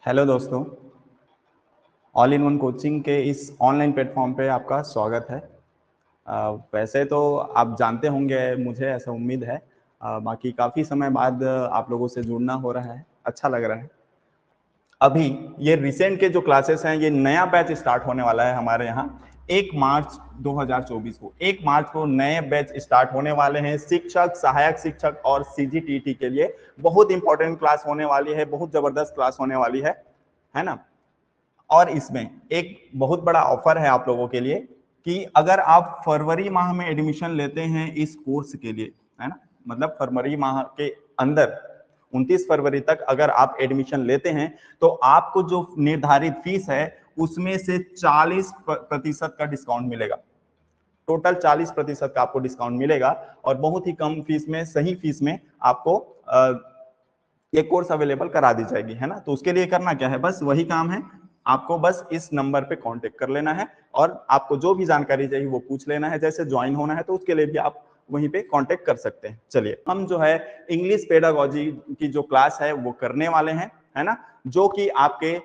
Hello दोस्तों, all in one coaching के इस ऑनलाइन प्लेटफॉर्म पे आपका स्वागत है। वैसे तो आप जानते होंगे, मुझे ऐसा उम्मीद है। बाकी काफ़ी समय बाद आप लोगों से जुड़ना हो रहा है, अच्छा लग रहा है। अभी ये रिसेंट के जो क्लासेस हैं, ये नया बैच स्टार्ट होने वाला है हमारे यहाँ 1 मार्च 2024 को। 1 मार्च को नए बैच स्टार्ट होने वाले हैं शिक्षक, सहायक शिक्षक और सीजीटीटी के लिए। बहुत इंपॉर्टेंट क्लास होने वाली है, बहुत जबरदस्त क्लास होने वाली है ना। और इसमें एक बहुत बड़ा ऑफर है आप लोगों के लिए कि अगर आप फरवरी माह में एडमिशन लेते हैं इस कोर्स के लिए, है ना, मतलब फरवरी माह के अंदर 29 फरवरी तक अगर आप एडमिशन लेते हैं तो आपको जो निर्धारित फीस है उसमें से 40% का डिस्काउंट मिलेगा। टोटल 40% का आपको डिस्काउंट मिलेगा और बहुत ही कम फीस में, सही फीस में आपको ये कोर्स अवेलेबल करा दी जाएगी, है ना। तो उसके लिए करना क्या है, बस वही काम है, आपको बस इस नंबर पे कांटेक्ट कर लेना है और आपको जो भी जानकारी चाहिए वो पूछ लेना है। जैसे ज्वाइन होना है तो उसके लिए भी आप वहीं पे कांटेक्ट कर सकते हैं। चलिए, हम जो है इंग्लिश पेडागोजी की जो क्लास है वो करने वाले हैं, है ना, जो कि आपके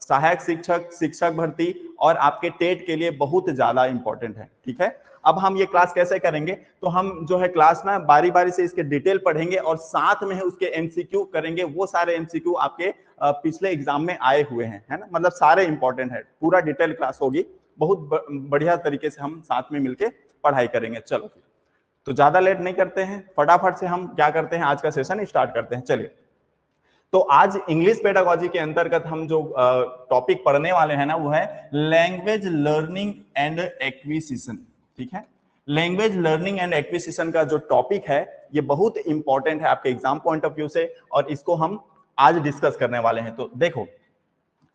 सहायक शिक्षक, शिक्षक भर्ती और आपके टेट के लिए बहुत ज्यादा इंपॉर्टेंट है। ठीक है, अब हम ये क्लास कैसे करेंगे, तो हम जो है क्लास ना बारी बारी से इसके डिटेल पढ़ेंगे और साथ में उसके एमसीक्यू करेंगे। वो सारे एमसीक्यू आपके पिछले एग्जाम में आए हुए हैं, है ना, मतलब सारे इंपॉर्टेंट है। पूरा डिटेल क्लास होगी, बहुत बढ़िया तरीके से हम साथ में मिलके पढ़ाई करेंगे। चलो फिर, तो ज्यादा लेट नहीं करते हैं, फटाफट से हम क्या करते हैं, आज का सेशन स्टार्ट करते हैं। चलिए, तो आज इंग्लिश पेडागोजी के अंतर्गत हम जो टॉपिक पढ़ने वाले हैं ना, वो है लैंग्वेज लर्निंग एंड एक्विजिशन। ठीक है, लैंग्वेज लर्निंग एंड एक्विजिशन का जो टॉपिक है ये बहुत इंपॉर्टेंट है आपके एग्जाम पॉइंट ऑफ व्यू से, और इसको हम आज डिस्कस करने वाले हैं। तो देखो,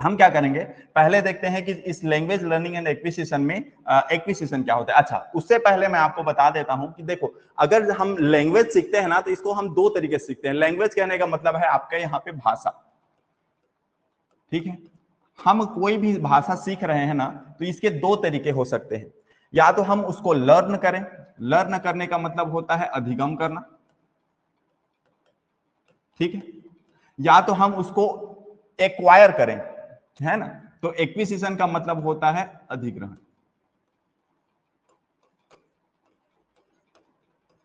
हम क्या करेंगे, पहले देखते हैं कि इस लैंग्वेज लर्निंग एंड एक्विजिशन में एक्विजिशन क्या होता है। अच्छा, उससे पहले मैं आपको बता देता हूं कि देखो, अगर हम लैंग्वेज सीखते हैं ना तो इसको हम दो तरीके से सीखते हैं। लैंग्वेज कहने का मतलब है आपके यहाँ पे भाषा। ठीक है, हम कोई भी भाषा सीख रहे हैं ना तो इसके दो तरीके हो सकते हैं। या तो हम उसको लर्न करें, लर्न करने का मतलब होता है अधिगम करना। ठीक है, या तो हम उसको एक्वायर करें, है ना, तो एक्विजिशन का मतलब होता है अधिग्रहण।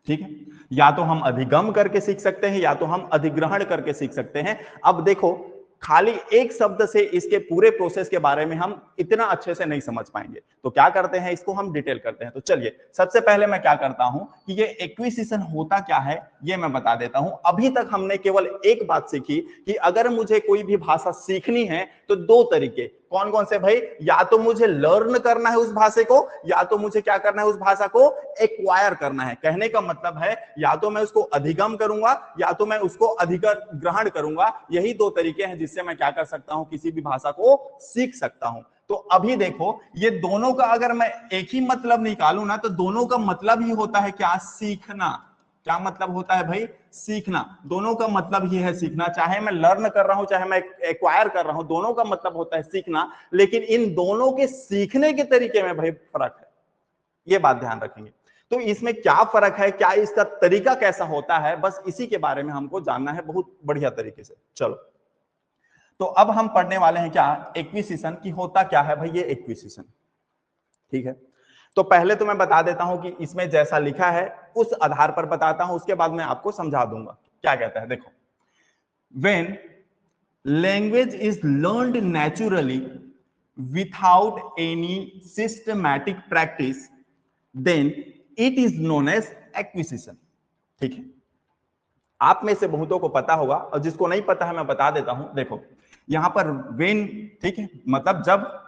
ठीक है, या तो हम अधिगम करके सीख सकते हैं या तो हम अधिग्रहण करके सीख सकते हैं। अब देखो, खाली एक शब्द से इसके पूरे प्रोसेस के बारे में हम इतना अच्छे से नहीं समझ पाएंगे, तो क्या करते हैं, इसको हम डिटेल करते हैं। तो चलिए, सबसे पहले मैं क्या करता हूं कि ये एक्विजिशन होता क्या है ये मैं बता देता हूं। अभी तक हमने केवल एक बात सीखी कि अगर मुझे कोई भी भाषा सीखनी है तो दो तरीके, कौन कौन से भाई, या तो मुझे लर्न करना है उस भाषा को, या तो मुझे क्या करना है, उस भाषा को एक्वायर करना है। कहने का मतलब है या तो मैं उसको अधिगम करूंगा या तो मैं उसको अधिग्रहण करूंगा। यही दो तरीके हैं जिससे मैं क्या कर सकता हूं, किसी भी भाषा को सीख सकता हूं। तो अभी देखो, ये दोनों का अगर मैं एक ही मतलब निकालू ना तो दोनों का मतलब ही होता है क्या, सीखना। क्या मतलब होता है भाई, सीखना। दोनों का मतलब ये है सीखना, चाहे मैं लर्न कर रहा हूं चाहे मैं एक्वायर कर रहा हूं, दोनों का मतलब होता है सीखना। लेकिन इन दोनों के सीखने के तरीके में भाई फर्क है, ये बात ध्यान रखेंगे। तो इसमें क्या फर्क है, क्या इसका तरीका कैसा होता है, बस इसी के बारे में हमको जानना है बहुत बढ़िया तरीके से। चलो, तो अब हम पढ़ने वाले हैं क्या, एक्विजिशन की होता क्या है भाई ये एक्विजिशन। ठीक है, तो पहले तो मैं बता देता हूं कि इसमें जैसा लिखा है उस आधार पर बताता हूं, उसके बाद मैं आपको समझा दूंगा क्या कहता है। देखो, when language is learned naturally without any systematic practice, then it is known as acquisition। ठीक है, आप में से बहुतों को पता होगा और जिसको नहीं पता है मैं बता देता हूं। देखो, यहां पर वेन, ठीक है, मतलब जब,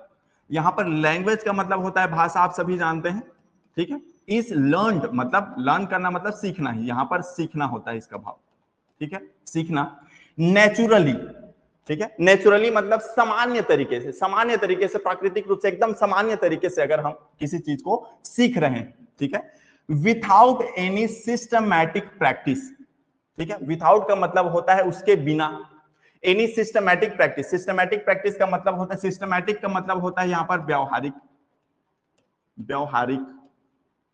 यहां पर लैंग्वेज का मतलब होता है भाषा, आप सभी जानते हैं। ठीक है, इस लर्नड मतलब लर्न करना मतलब सीखना ही, यहां पर सीखना होता है इसका भाव। ठीक है, सीखना नेचुरली। ठीक है, नेचुरली मतलब सामान्य तरीके से, सामान्य तरीके से, प्राकृतिक रूप से, एकदम सामान्य तरीके से अगर हम किसी चीज को सीख रहे हैं। ठीक है, विथाउट एनी सिस्टमैटिक प्रैक्टिस। ठीक है, विथाउट का मतलब होता है उसके बिना, any systematic practice. Systematic practice का मतलब होता है, सिस्टमैटिक का मतलब होता है यहां पर व्यवहारिक। व्यवहारिक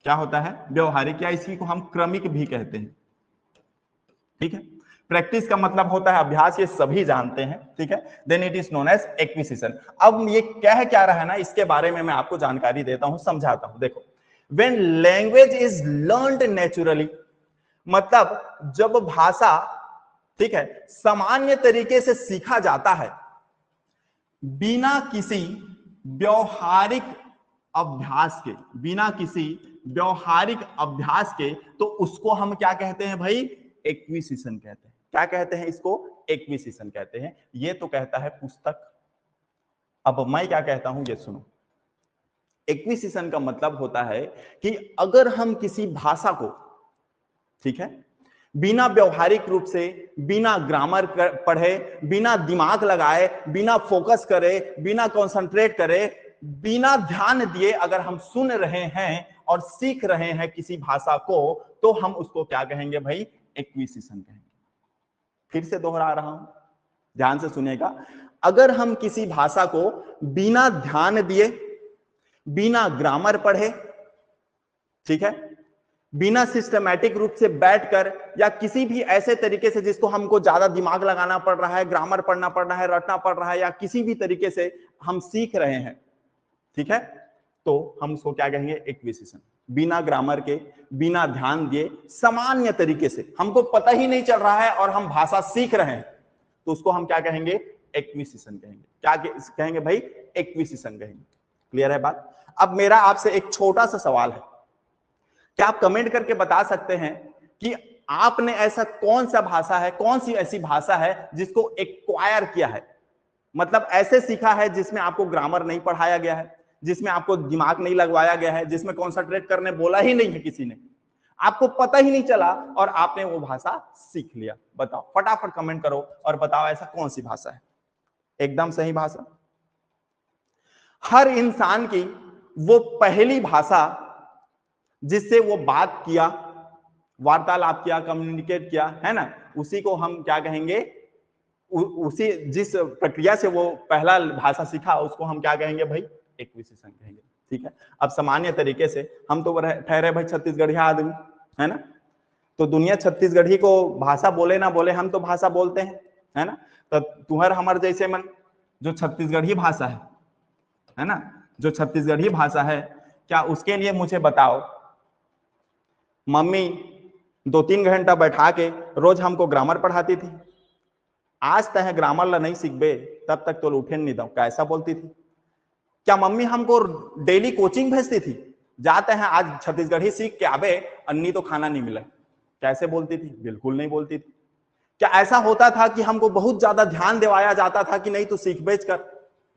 क्या होता है, व्यवहारिक, या इसी को हम क्रमिक भी कहते हैं। ठीक है, प्रैक्टिस का मतलब होता है अभ्यास, ये सभी जानते हैं, ठीक है। Then it is known as acquisition. अब ये क्या रहा है ना, इसके बारे में मैं आपको जानकारी देता हूं, समझाता हूं। देखो, when language is learned naturally, मतलब जब भाषा, ठीक है, सामान्य तरीके से सीखा जाता है बिना किसी व्यवहारिक अभ्यास के, बिना किसी व्यवहारिक अभ्यास के, तो उसको हम क्या कहते हैं भाई? एक्विजिशन कहते हैं। क्या कहते हैं इसको? एक्विजिशन कहते हैं। ये तो कहता है पुस्तक। अब मैं क्या कहता हूं ये सुनो। एक्विजिशन का मतलब होता है कि अगर हम किसी भाषा को, ठीक है, बिना व्यवहारिक रूप से, बिना ग्रामर पढ़े, बिना दिमाग लगाए, बिना फोकस करे, बिना कंसंट्रेट करे, बिना ध्यान दिए अगर हम सुन रहे हैं और सीख रहे हैं किसी भाषा को, तो हम उसको क्या कहेंगे भाई? एक्विजिशन कहेंगे। फिर से दोहरा रहा हूं, ध्यान से सुनेगा। अगर हम किसी भाषा को बिना ध्यान दिए, बिना ग्रामर पढ़े, ठीक है, बिना सिस्टमैटिक रूप से बैठकर, या किसी भी ऐसे तरीके से जिसको हमको ज्यादा दिमाग लगाना पड़ रहा है, ग्रामर पढ़ना पड़ रहा है, रटना पड़ रहा है, या किसी भी तरीके से हम सीख रहे हैं, ठीक है, तो हम उसको क्या कहेंगे? एक्विजिशन। बिना ग्रामर के, बिना ध्यान दिए, सामान्य तरीके से, हमको पता ही नहीं चल रहा है और हम भाषा सीख रहे हैं, तो उसको हम क्या कहेंगे? एक्विजिशन कहेंगे। क्या कहेंगे भाई? एक्विजिशन कहेंगे। क्लियर है बात? अब मेरा आपसे एक छोटा सा सवाल है, क्या आप कमेंट करके बता सकते हैं कि आपने ऐसा कौन सा भाषा है, कौन सी ऐसी भाषा है जिसको एक्वायर किया है, मतलब ऐसे सीखा है जिसमें आपको ग्रामर नहीं पढ़ाया गया है, जिसमें आपको दिमाग नहीं लगवाया गया है, जिसमें कॉन्सेंट्रेट करने बोला ही नहीं है किसी ने, आपको पता ही नहीं चला और आपने वो भाषा सीख लिया? बताओ, फटाफट कमेंट करो और बताओ ऐसा कौन सी भाषा है। एकदम सही भाषा। हर इंसान की वो पहली भाषा जिससे वो बात किया, वार्तालाप किया, कम्युनिकेट किया, है ना, उसी को हम क्या कहेंगे? उसी जिस प्रक्रिया से वो पहला भाषा सीखा उसको हम क्या कहेंगे भाई? एक्विजिशन कहेंगे। ठीक है। अब सामान्य तरीके से हम तो ठहरे भाई छत्तीसगढ़िया आदमी, है ना, तो दुनिया छत्तीसगढ़ी को भाषा बोले ना बोले, हम तो भाषा बोलते हैं, है ना। तो तुहर हमर जैसे मन जो छत्तीसगढ़ी भाषा है ना, जो छत्तीसगढ़ी भाषा है, क्या उसके लिए मुझे बताओ, मम्मी 2-3 घंटा बैठा के रोज हमको ग्रामर पढ़ाती थी, आज तक ग्रामर ला नहीं सीखबे तब तक तो उठे नहीं दो, कैसा बोलती थी? क्या मम्मी हमको डेली कोचिंग भेजती थी, जाते हैं आज छत्तीसगढ़ी सीख के आवे, अन्नी तो खाना नहीं मिला, कैसे बोलती थी? बिल्कुल नहीं बोलती थी। क्या ऐसा होता था कि हमको बहुत ज्यादा ध्यान दिवाया जाता था कि नहीं तो सीख बेच कर?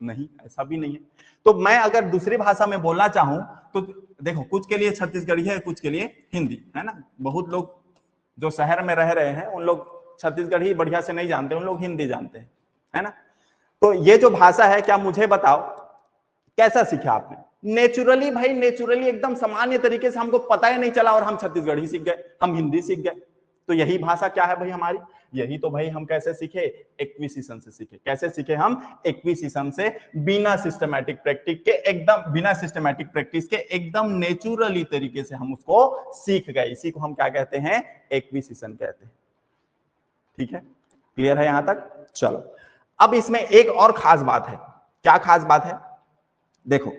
नहीं, ऐसा भी नहीं है। तो मैं अगर दूसरी भाषा में बोलना चाहूं तो देखो, कुछ के लिए छत्तीसगढ़ी है, कुछ के लिए हिंदी, है ना। बहुत लोग जो शहर में रह रहे हैं उन लोग छत्तीसगढ़ी बढ़िया से नहीं जानते, उन लोग हिंदी जानते हैं, है ना। तो ये जो भाषा है, क्या मुझे बताओ कैसा सीखा आपने? नेचुरली भाई, नेचुरली एकदम सामान्य तरीके से, हमको पता ही नहीं चला और हम छत्तीसगढ़ी सीख गए, हम हिंदी सीख गए। तो यही भाषा क्या है भाई हमारी? यही तो भाई हम कैसे सीखे? एक्विजिशन से सीखे। कैसे सीखे हम? एक्विजिशन से, बिना सिस्टमैटिक प्रैक्टिस के, एकदम बिना सिस्टमैटिक प्रैक्टिस के एकदम नेचुरली तरीके से हम उसको सीख गए। इसी को हम क्या कहते हैं? एक्विजिशन कहते हैं। ठीक है, क्लियर है यहां तक? चलो, अब इसमें एक और खास बात है। क्या खास बात है? देखो,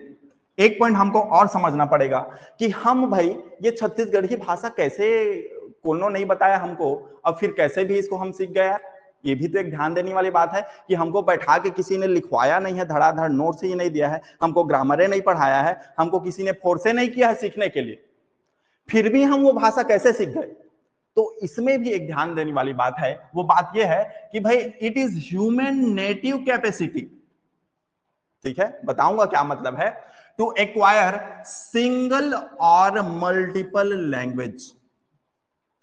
एक पॉइंट हमको और समझना पड़ेगा कि हम भाई ये छत्तीसगढ़ी भाषा कैसे, कोनो नहीं बताया हमको और फिर कैसे भी इसको हम सीख गए? ये भी तो एक ध्यान देने वाली बात है कि हमको बैठा के किसी ने लिखवाया नहीं है, धड़ाधड़ नोट से ही नहीं दिया है, हमको ग्रामरे नहीं पढ़ाया है, हमको किसी ने फोर्से नहीं किया है सीखने के लिए, फिर भी हम वो भाषा कैसे सीख गए? तो इसमें भी एक ध्यान देने वाली बात है। वो बात ये है कि भाई it is human native capacity. ठीक है, बताऊंगा क्या मतलब है। टू एक्वायर सिंगल और मल्टीपल लैंग्वेज।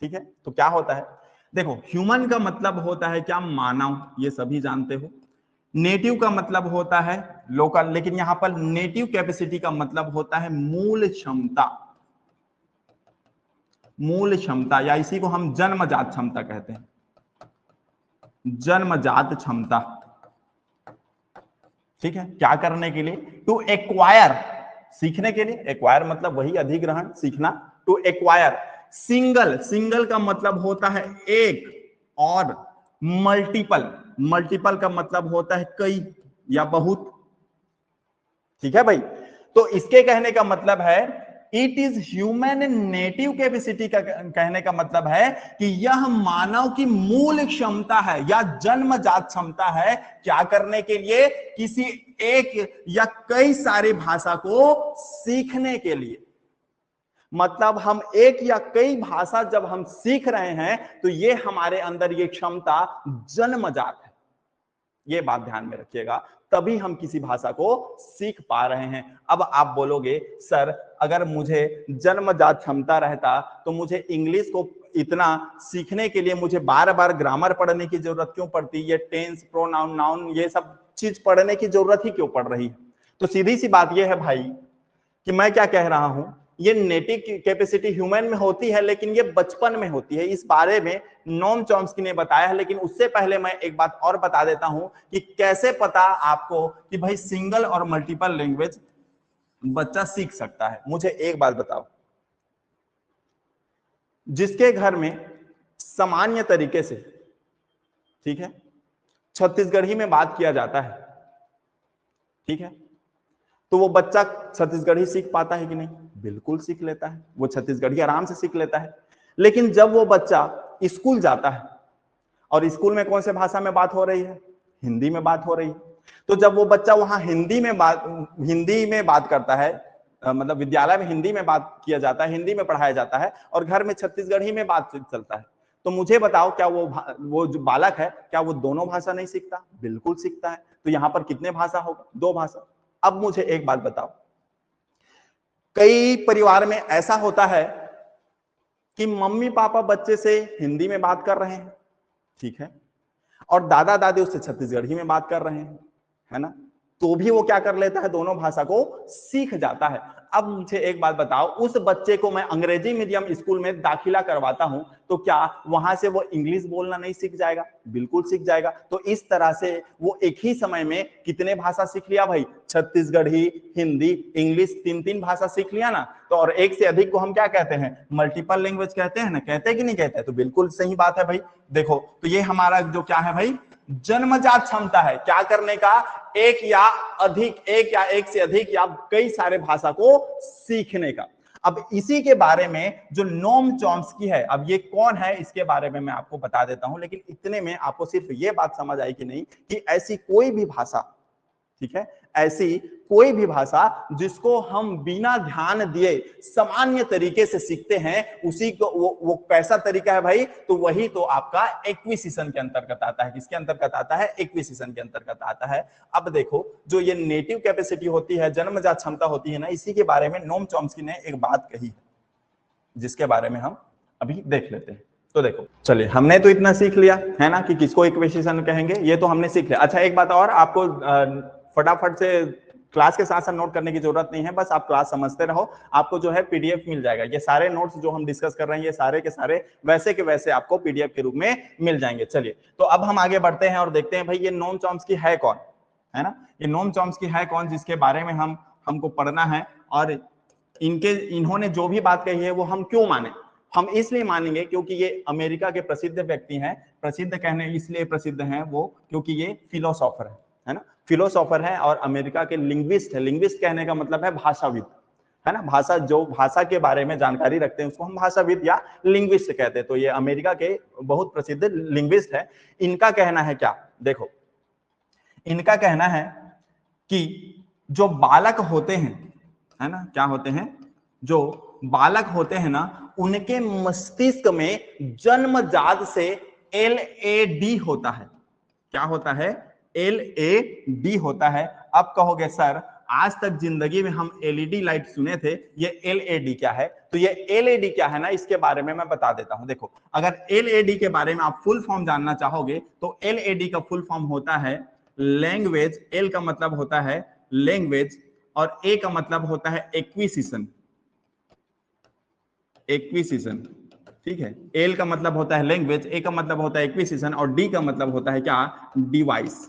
ठीक है, तो क्या होता है? देखो, ह्यूमन का मतलब होता है क्या? मानव, ये सभी जानते हो। नेटिव का मतलब होता है लोकल, लेकिन यहां पर नेटिव कैपेसिटी का मतलब होता है मूल क्षमता। मूल क्षमता, या इसी को हम जन्मजात क्षमता कहते हैं, जन्मजात क्षमता। ठीक है, क्या करने के लिए? टू एक्वायर, सीखने के लिए। एक्वायर मतलब वही अधिग्रहण, सीखना। टू एक्वायर सिंगल, सिंगल का मतलब होता है एक, और मल्टीपल, मल्टीपल का मतलब होता है कई या बहुत, ठीक है भाई। तो इसके कहने का मतलब है it is human native capacity का कहने का मतलब है कि यह मानव की मूल क्षमता है या जन्मजात क्षमता है क्या करने के लिए, किसी एक या कई सारी भाषा को सीखने के लिए। मतलब हम एक या कई भाषा जब हम सीख रहे हैं तो ये हमारे अंदर ये क्षमता जन्मजात है, ये बात ध्यान में रखिएगा, तभी हम किसी भाषा को सीख पा रहे हैं। अब आप बोलोगे सर अगर मुझे जन्मजात क्षमता रहता तो मुझे इंग्लिश को इतना सीखने के लिए मुझे बार बार ग्रामर पढ़ने की जरूरत क्यों पड़ती, ये टेंस, प्रोनाउन, नाउन, ये सब चीज पढ़ने की जरूरत ही क्यों पड़ रही है। तो सीधी सी बात यह है भाई कि मैं क्या कह रहा हूं, ये नेटिव कैपेसिटी ह्यूमन में होती है लेकिन ये बचपन में होती है, इस बारे में नोम चॉम्स्की ने बताया है। लेकिन उससे पहले मैं एक बात और बता देता हूं कि कैसे पता आपको कि भाई सिंगल और मल्टीपल लैंग्वेज बच्चा सीख सकता है। मुझे एक बात बताओ, जिसके घर में सामान्य तरीके से, ठीक है, छत्तीसगढ़ी में बात किया जाता है, ठीक है, तो वो बच्चा छत्तीसगढ़ी सीख पाता है कि नहीं? बिल्कुल सीख लेता है, वो छत्तीसगढ़ी आराम से सीख लेता है। लेकिन जब वो बच्चा स्कूल जाता है और स्कूल में कौन से भाषा में बात हो रही है? हिंदी में बात हो रही है। तो जब वो बच्चा वहां हिंदी में बात करता है, मतलब विद्यालय में हिंदी में बात किया जाता है, हिंदी में पढ़ाया जाता है, और घर में छत्तीसगढ़ी में बात चलता है, तो मुझे बताओ क्या वो जो बालक है क्या वो दोनों भाषा नहीं सीखता? बिल्कुल सीखता है। तो यहां पर कितने भाषा होगा? 2 भाषा। अब मुझे एक बात बताओ, कई परिवार में ऐसा होता है कि मम्मी पापा बच्चे से हिंदी में बात कर रहे हैं, ठीक है, और दादा दादी उससे छत्तीसगढ़ी में बात कर रहे हैं, है ना, तो भी वो क्या कर लेता है? दोनों भाषा को सीख जाता है। अब मुझे एक बात बताओ, उस बच्चे को मैं अंग्रेजी मीडियम स्कूल में दाखिला करवाता हूं तो क्या वहां से वो इंग्लिश बोलना नहीं सीख जाएगा? बिल्कुल सीख जाएगा। तो इस तरह से वो एक ही समय में कितने भाषा सीख लिया भाई? छत्तीसगढ़ी, हिंदी, इंग्लिश, 3 भाषा सीख लिया ना। तो और एक से अधिक को हम क्या कहते हैं? मल्टीपल लैंग्वेज कहते हैं ना, कहते हैं कि नहीं कहते हैं? तो बिल्कुल सही बात है भाई। देखो तो ये हमारा जो क्या है भाई, जन्मजात क्षमता है क्या करने का? एक या एक से अधिक या कई सारे भाषा को सीखने का। अब इसी के बारे में जो नोम चॉम्स्की है, अब ये कौन है इसके बारे में मैं आपको बता देता हूं, लेकिन इतने में आपको सिर्फ ये बात समझ आई कि नहीं कि ऐसी कोई भी भाषा, ठीक है, ऐसी कोई भी भाषा जिसको हम बिना ध्यान दिए सामान्य तरीके से सीखते हैं, उसी को वो कैसा तरीका है भाई? तो वही तो आपका एक्विजिशन के अंतर्गत आता है। किसके अंतर्गत आता है? एक्विजिशन के अंतर्गत आता है। अब देखो जो ये नेटिव कैपेसिटी होती है, जन्मजात क्षमता होती है ना, इसी के बारे में नोम चॉम्स्की ने एक बात कही है जिसके बारे में हम अभी देख लेते हैं। तो देखो चलिए, हमने तो इतना सीख लिया है ना कि किसको इक्वेशन कहेंगे, ये तो हमने सीख लिया। अच्छा एक बात और, आपको फटाफट से क्लास के साथ साथ नोट करने की जरूरत नहीं है, बस आप क्लास समझते रहो। आपको जो है पीडीएफ मिल जाएगा, ये सारे नोट्स जो हम डिस्कस कर रहे हैं ये सारे के सारे वैसे के वैसे आपको पीडीएफ के रूप में मिल जाएंगे। चलिए तो अब हम आगे बढ़ते हैं और देखते हैं भाई ये नोम चॉम्स्की है कौन, है ना, ये नोम चॉम्स्की है कौन जिसके बारे में हमको पढ़ना है, और इन्होंने जो भी बात कही है वो हम क्यों माने? हम इसलिए मानेंगे क्योंकि ये अमेरिका के प्रसिद्ध व्यक्ति हैं। प्रसिद्ध कहने इसलिए प्रसिद्ध हैं वो क्योंकि ये फिलोसोफर है ना, फिलोसोफर है और अमेरिका के लिंग्विस्ट है। लिंग्विस्ट कहने का मतलब है भाषाविद, है ना, भाषा जो भाषा के बारे में जानकारी रखते हैं उसको हम भाषाविद या लिंग्विस्ट कहते हैं। तो ये अमेरिका के बहुत प्रसिद्ध लिंग्विस्ट है। इनका कहना है क्या? देखो इनका कहना है कि जो बालक होते हैं, है ना, क्या होते हैं? जो बालक होते हैं ना, उनके मस्तिष्क में जन्मजात से LAD होता है। क्या होता है? LAD होता है। अब कहोगे सर आज तक जिंदगी में हम LED लाइट सुने थे, ये LAD क्या है? तो ये LAD क्या है ना, इसके बारे में मैं बता देता हूं। देखो अगर LAD के बारे में आप फुल फॉर्म जानना चाहोगे तो LAD का फुल फॉर्म होता है लैंग्वेज। L का मतलब होता है लैंग्वेज और A का मतलब होता है एक्विजिशन। एक्विजिशन, ठीक है, L का मतलब होता है लैंग्वेज, A का मतलब होता है एक्विजिशन और D का मतलब होता है क्या? डिवाइस,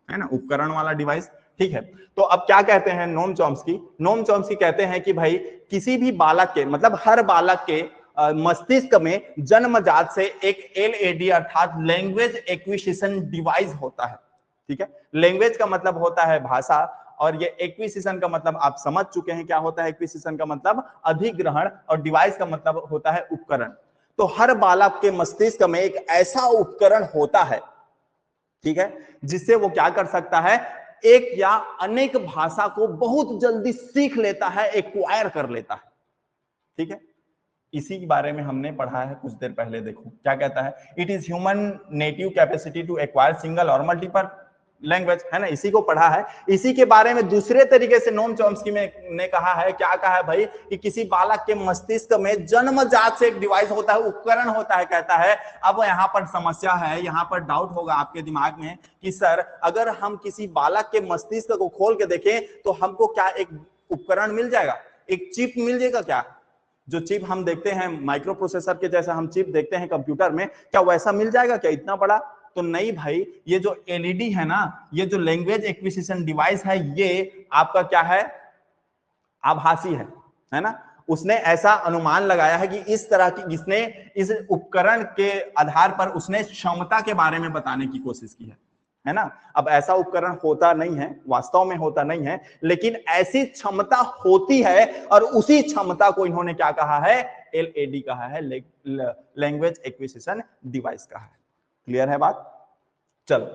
है ना, उपकरण वाला डिवाइस। ठीक है, तो अब क्या कहते हैं नोम चॉम्स्की? नोम चॉम्स्की कहते हैं कि भाई किसी भी बालक के, मतलब हर बालक के मस्तिष्क में जन्मजात से एक एलएडी अर्थात लैंग्वेज एक्विजिशन डिवाइस होता है। ठीक है, लैंग्वेज का मतलब होता है भाषा, और ये एक्विजिशन का मतलब आप समझ चुके हैं क्या होता है। एक्विजिशन का मतलब अधिग्रहण, और डिवाइस का मतलब होता है उपकरण। तो हर बालक के मस्तिष्क में एक ऐसा उपकरण होता है, ठीक है, जिससे वो क्या कर सकता है, एक या अनेक भाषा को बहुत जल्दी सीख लेता है, एक्वायर कर लेता है। ठीक है, इसी के बारे में हमने पढ़ा है कुछ देर पहले। देखो क्या कहता है, it is human native capacity to acquire single और मल्टीपल लैंग्वेज, है ना, इसी को पढ़ा है। इसी के बारे में दूसरे तरीके से नोम चॉम्स्की ने कहा है, क्या कहा है भाई, कि किसी बालक के मस्तिष्क में जन्मजात से एक डिवाइस होता है, उपकरण होता है। कहता है अब यहाँ पर समस्या है, यहाँ पर डाउट होगा आपके दिमाग में कि सर अगर हम किसी बालक के मस्तिष्क को खोल के देखें तो हमको क्या एक उपकरण मिल जाएगा, एक चिप मिल जाएगा क्या? जो चिप हम देखते हैं माइक्रो प्रोसेसर के जैसा हम चिप देखते हैं कंप्यूटर में, क्या वैसा मिल जाएगा क्या इतना बड़ा? तो नहीं भाई, ये जो एलईडी है ना, ये जो लैंग्वेज एक्विजिशन डिवाइस है, ये आपका क्या है, आभासी है ना। उसने ऐसा अनुमान लगाया है कि इस तरह की, इसने इस उपकरण के आधार पर उसने क्षमता के बारे में बताने की कोशिश की है ना। अब ऐसा उपकरण होता नहीं है, वास्तव में होता नहीं है, लेकिन ऐसी क्षमता होती है, और उसी क्षमता को इन्होंने क्या कहा है, एलएडी कहा है, लैंग्वेज एक्विजिशन डिवाइस कहा है। क्लियर है बात? चलो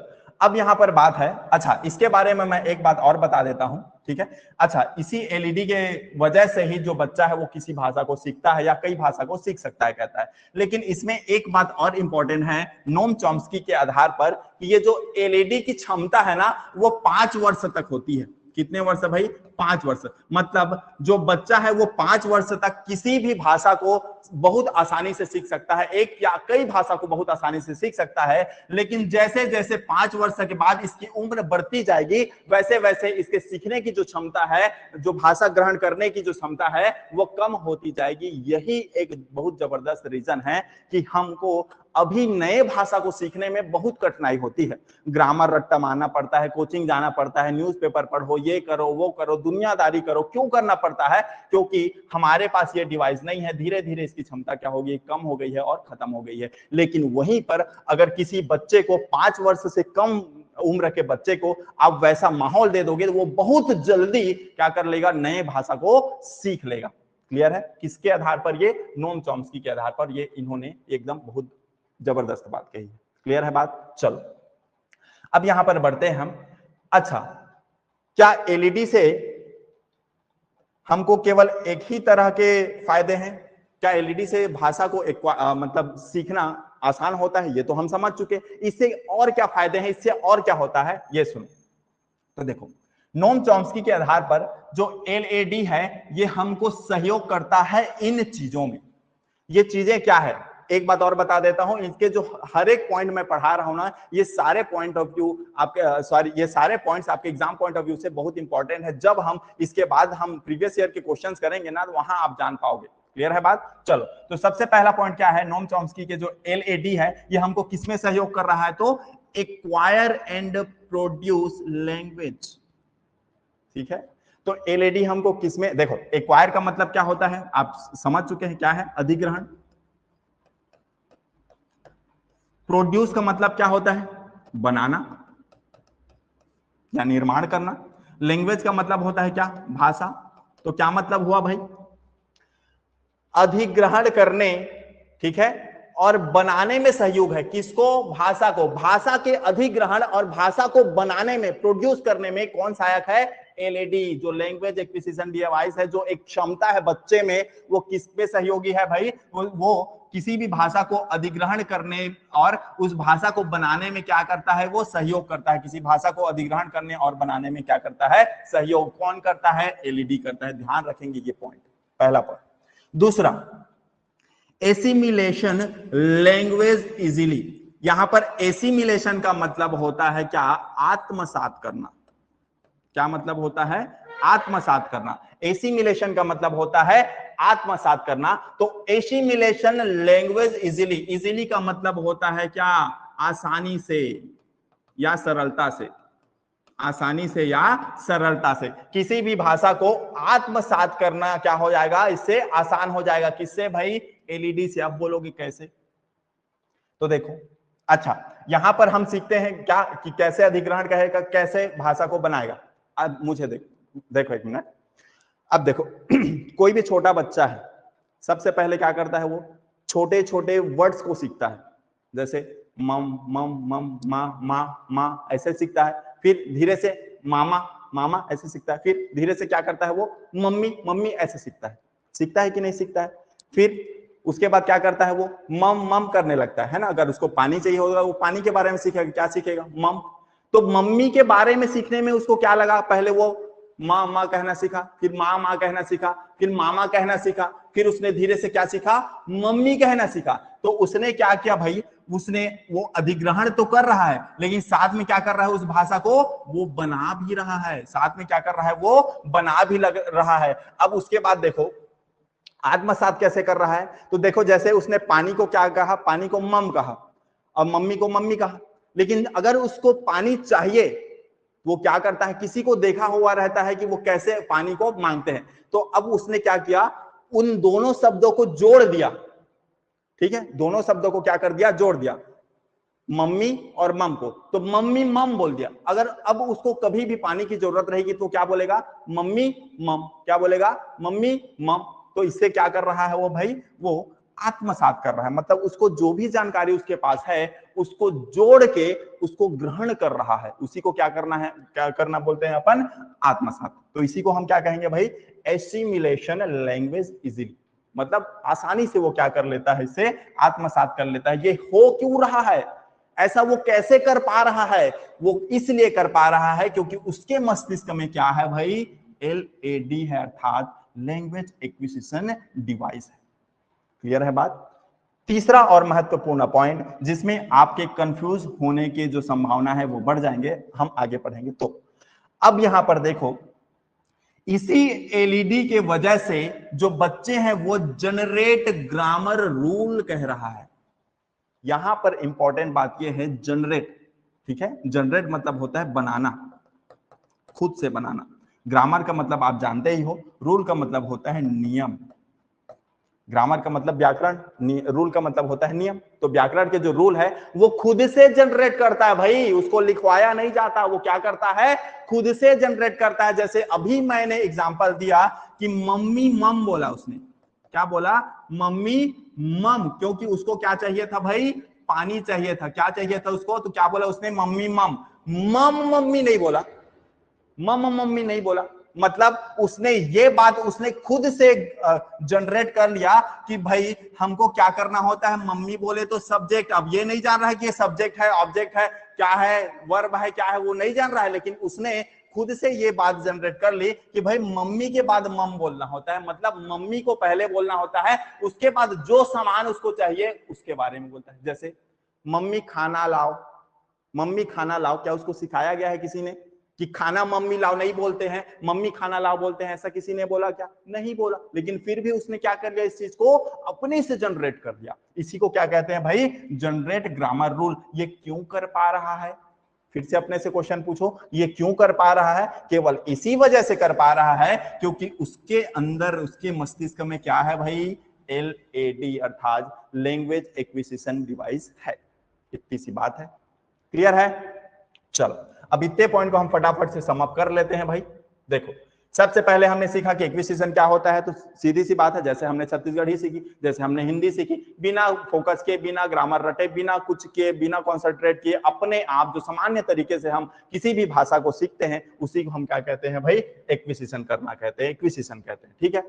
अब यहां पर बात है, अच्छा इसके बारे में मैं एक बात और बता देता हूं, ठीक है। अच्छा, इसी एलईडी के वजह से ही जो बच्चा है वो किसी भाषा को सीखता है या कई भाषा को सीख सकता है, कहता है। लेकिन इसमें एक बात और इंपॉर्टेंट है नोम चॉम्स्की के आधार पर, कि ये जो एलईडी की क्षमता है ना, वो 5 वर्ष तक होती है। कितने वर्ष भाई? 5 वर्ष। मतलब जो बच्चा है वो 5 वर्ष तक किसी भी भाषा को बहुत आसानी से सीख सकता है, एक या कई भाषा को बहुत आसानी से सीख सकता है। लेकिन जैसे जैसे 5 वर्ष के बाद इसकी उम्र बढ़ती जाएगी, वैसे वैसे इसके सीखने की जो क्षमता है, जो भाषा ग्रहण करने की जो क्षमता है, वो कम होती जाएगी। यही एक बहुत जबरदस्त रीजन है कि हमको अभी नए भाषा को सीखने में बहुत कठिनाई होती है। ग्रामर रट्टा मारना पड़ता है, कोचिंग जाना पड़ता है, न्यूज़पेपर पढ़ो, ये करो वो करो, दुनियादारी करो। क्यों करना पड़ता है? क्योंकि हमारे पास ये डिवाइस नहीं है। धीरे धीरे इसकी क्षमता क्या हो गई, कम हो गई है और खत्म हो गई है। लेकिन वहीं पर अगर किसी बच्चे को 5 वर्ष से कम उम्र के बच्चे को आप वैसा माहौल दे दोगे तो वो बहुत जल्दी क्या कर लेगा, नए भाषा को सीख लेगा। क्लियर है? किसके आधार पर? ये नोम चॉम्स्की के आधार पर ये इन्होंने एकदम बहुत जबरदस्त बात कही है। क्लियर है बात? चलो अब यहां पर बढ़ते हैं हम। अच्छा, क्या एलईडी से हमको केवल एक ही तरह के फायदे हैं? क्या एलईडी से भाषा को मतलब सीखना आसान होता है? ये तो हम समझ चुके। इससे और क्या फायदे हैं, इससे और क्या होता है, ये सुनो। तो देखो, नोम चॉम्स्की के आधार पर जो एलईडी है ये हमको सहयोग करता है इन चीजों में। ये चीजें क्या है, एक बात और बता देता हूं। इसके जो हर एक पॉइंट में पढ़ा रहा हूं ना, ये सारे पॉइंट ऑफ व्यू आपके ये सारे पॉइंट्स आपके एग्जाम पॉइंट ऑफ व्यू से बहुत इंपॉर्टेंट है। जब हम इसके बाद हम प्रीवियस ईयर के क्वेश्चंस करेंगे ना, तो वहां आप जान पाओगे। क्लियर है बात? चलो, तो सबसे पहला पॉइंट क्या है, नोम चॉम्स्की के जो एलएडी है ये हमको किसमें सहयोग कर रहा है, तो एक्वायर एंड प्रोड्यूस लैंग्वेज। ठीक है, तो एलएडी हमको किसमें, देखो एक्वायर का मतलब क्या होता है आप समझ चुके हैं, क्या है, अधिग्रहण। प्रोड्यूस का मतलब क्या होता है, बनाना या निर्माण करना। लैंग्वेज का मतलब होता है क्या, भाषा। तो क्या मतलब हुआ भाई, अधिग्रहण करने, ठीक है, और बनाने में सहयोग है। किसको, भाषा को। भाषा के अधिग्रहण और भाषा को बनाने में, प्रोड्यूस करने में कौन सहायक है, एलईडी, जो लैंग्वेज एक्विजिशन डिवाइस है, जो एक क्षमता है बच्चे में, वो किस पे सहयोगी है भाई, वो किसी भी भाषा को अधिग्रहण करने और उस भाषा को बनाने में क्या करता है, वो सहयोग करता है। किसी भाषा को अधिग्रहण करने और बनाने में क्या करता है, सहयोग। कौन करता है, एलईडी करता है। ध्यान रखेंगे ये पॉइंट, पहला पॉइंट। दूसरा, एसिमिलेशन लैंग्वेज इजीली। यहां पर एसिमिलेशन का मतलब होता है क्या, आत्मसात करना। क्या मतलब होता है, आत्मसात करना। एसिमिलेशन का मतलब होता है आत्मसात करना। तो एसिमिलेशन लैंग्वेज इजीली, इजीली का मतलब होता है क्या, आसानी से या सरलता से। आसानी से या सरलता से किसी भी भाषा को आत्मसात करना क्या हो जाएगा, इससे आसान हो जाएगा। किससे भाई, एलईडी से। अब बोलोगे कैसे? तो देखो, अच्छा यहां पर हम सीखते हैं क्या कि कैसे अधिग्रहण कहेगा, कैसे भाषा को बनाएगा। अब मुझे देखो एक मिनट। अब देखो कोई भी छोटा बच्चा है, सबसे पहले क्या करता है, वो छोटे छोटे वर्ड्स को सीखता है, जैसे मम मम मम मा मा मा ऐसे सीखता है। फिर धीरे से मामा मामा ऐसे सीखता है। फिर धीरे से क्या करता है, वो मम्मी मम्मी ऐसे सीखता है कि नहीं सीखता है। फिर उसके बाद क्या करता है, वो मम मम करने लगता है ना। अगर उसको पानी चाहिए होगा, वो पानी के बारे में सीखेगा, क्या सीखेगा, मम। तो मम्मी के बारे में सीखने में उसको क्या लगा, पहले वो माँ माँ कहना सीखा, फिर माँ माँ कहना सीखा, फिर मामा कहना सीखा, फिर उसने धीरे से क्या सीखा, मम्मी कहना सीखा। तो उसने क्या किया भाई, उसने वो अधिग्रहण तो कर रहा है, लेकिन साथ में क्या कर रहा है, उस भाषा को वो बना भी रहा है। साथ में क्या कर रहा है, वो बना भी लग रहा है। अब उसके बाद देखो आत्मसात कैसे कर रहा है। तो देखो जैसे उसने पानी को क्या कहा, पानी को मम कहा, और मम्मी को मम्मी कहा। लेकिन अगर उसको पानी चाहिए, वो क्या करता है, किसी को देखा हुआ रहता है कि वो कैसे पानी को मांगते हैं। तो अब उसने क्या किया, उन दोनों शब्दों को जोड़ दिया। ठीक है, दोनों शब्दों को क्या कर दिया, जोड़ दिया, मम्मी और मम को। तो मम्मी मम बोल दिया। अगर अब उसको कभी भी पानी की जरूरत रहेगी तो क्या बोलेगा, मम्मी मम। क्या बोलेगा, मम्मी मम। तो इससे क्या कर रहा है वो भाई, वो आत्मसात कर रहा है। मतलब उसको जो भी जानकारी उसके पास है उसको जोड़ के उसको ग्रहण कर रहा है। उसी को क्या करना है, क्या करना बोलते हैं अपन, आत्मसात। तो इसी को हम क्या कहेंगे भाई, एसिमिलेशन लैंग्वेज इजीली। मतलब आसानी से वो क्या कर लेता है, इसे आत्मसात कर लेता है। ये हो क्यों रहा है, ऐसा वो कैसे कर पा रहा है, वो इसलिए कर पा रहा है क्योंकि उसके मस्तिष्क में क्या है भाई, LAD है, अर्थात लैंग्वेज एक्विजिशन डिवाइस है। क्लियर है बात। तीसरा और महत्वपूर्ण पॉइंट जिसमें आपके कंफ्यूज होने की जो संभावना है वो बढ़ जाएंगे, हम आगे पढ़ेंगे। तो अब यहां पर देखो, इसी एलईडी के वजह से जो बच्चे हैं वो जनरेट ग्रामर रूल कह रहा है। यहां पर इंपॉर्टेंट बात यह है, जनरेट। ठीक है, जनरेट मतलब होता है बनाना, खुद से बनाना। ग्रामर का मतलब आप जानते ही हो, रूल का मतलब होता है नियम। ग्रामर का मतलब व्याकरण, रूल का मतलब होता है नियम। तो व्याकरण के जो रूल है वो खुद से जनरेट करता है भाई, उसको लिखवाया नहीं जाता। वो क्या करता है, खुद से जनरेट करता है। जैसे अभी मैंने एग्जांपल दिया कि मम्मी मम बोला, उसने क्या बोला, मम्मी मम, क्योंकि उसको क्या चाहिए था भाई, पानी चाहिए था। क्या चाहिए था उसको, तो क्या बोला उसने, मम्मी मम। मम मम्मी नहीं बोला, मम मम्मी नहीं बोला। मतलब उसने ये बात उसने खुद से जनरेट कर लिया कि भाई हमको क्या करना होता है, मम्मी बोले तो सब्जेक्ट। अब ये नहीं जान रहा है कि ये सब्जेक्ट है, ऑब्जेक्ट है, क्या है, वर्ब है, क्या है, वो नहीं जान रहा है। लेकिन उसने खुद से ये बात जनरेट कर ली कि भाई मम्मी के बाद मम बोलना होता है। मतलब मम्मी को पहले बोलना होता है, उसके बाद जो सामान उसको चाहिए उसके बारे में बोलता है। जैसे मम्मी खाना लाओ, मम्मी खाना लाओ, क्या उसको सिखाया गया है किसी ने कि खाना मम्मी लाओ नहीं बोलते हैं, मम्मी खाना लाओ बोलते हैं? ऐसा किसी ने बोला क्या, नहीं बोला। लेकिन फिर भी उसने क्या कर लिया, इस चीज को अपने से जनरेट कर दिया। इसी को क्या कहते हैं भाई, जनरेट ग्रामर रूल। ये क्यों कर पा रहा है, फिर से अपने से क्वेश्चन पूछो, ये क्यों कर पा रहा है? केवल इसी वजह से कर पा रहा है क्योंकि उसके अंदर, उसके मस्तिष्क में क्या है भाई, LAD अर्थात लैंग्वेज एक्विजिशन डिवाइस है। इतनी सी बात है। क्लियर है। चलो अब इतने पॉइंट को हम फटाफट से सम अप कर लेते हैं भाई। देखो सबसे पहले हमने सीखा कि एक्विजिशन क्या होता है। तो सीधी सी बात है, जैसे हमने छत्तीसगढ़ी सीखी, जैसे हमने हिंदी सीखी, बिना फोकस के, बिना ग्रामर रटे, बिना कुछ के, बिना कॉन्सेंट्रेट किए, अपने आप जो सामान्य तरीके से हम किसी भी भाषा को सीखते हैं उसी को हम क्या कहते हैं भाई, एक्विजिशन करना कहते हैं, एक्विजिशन कहते हैं। ठीक है,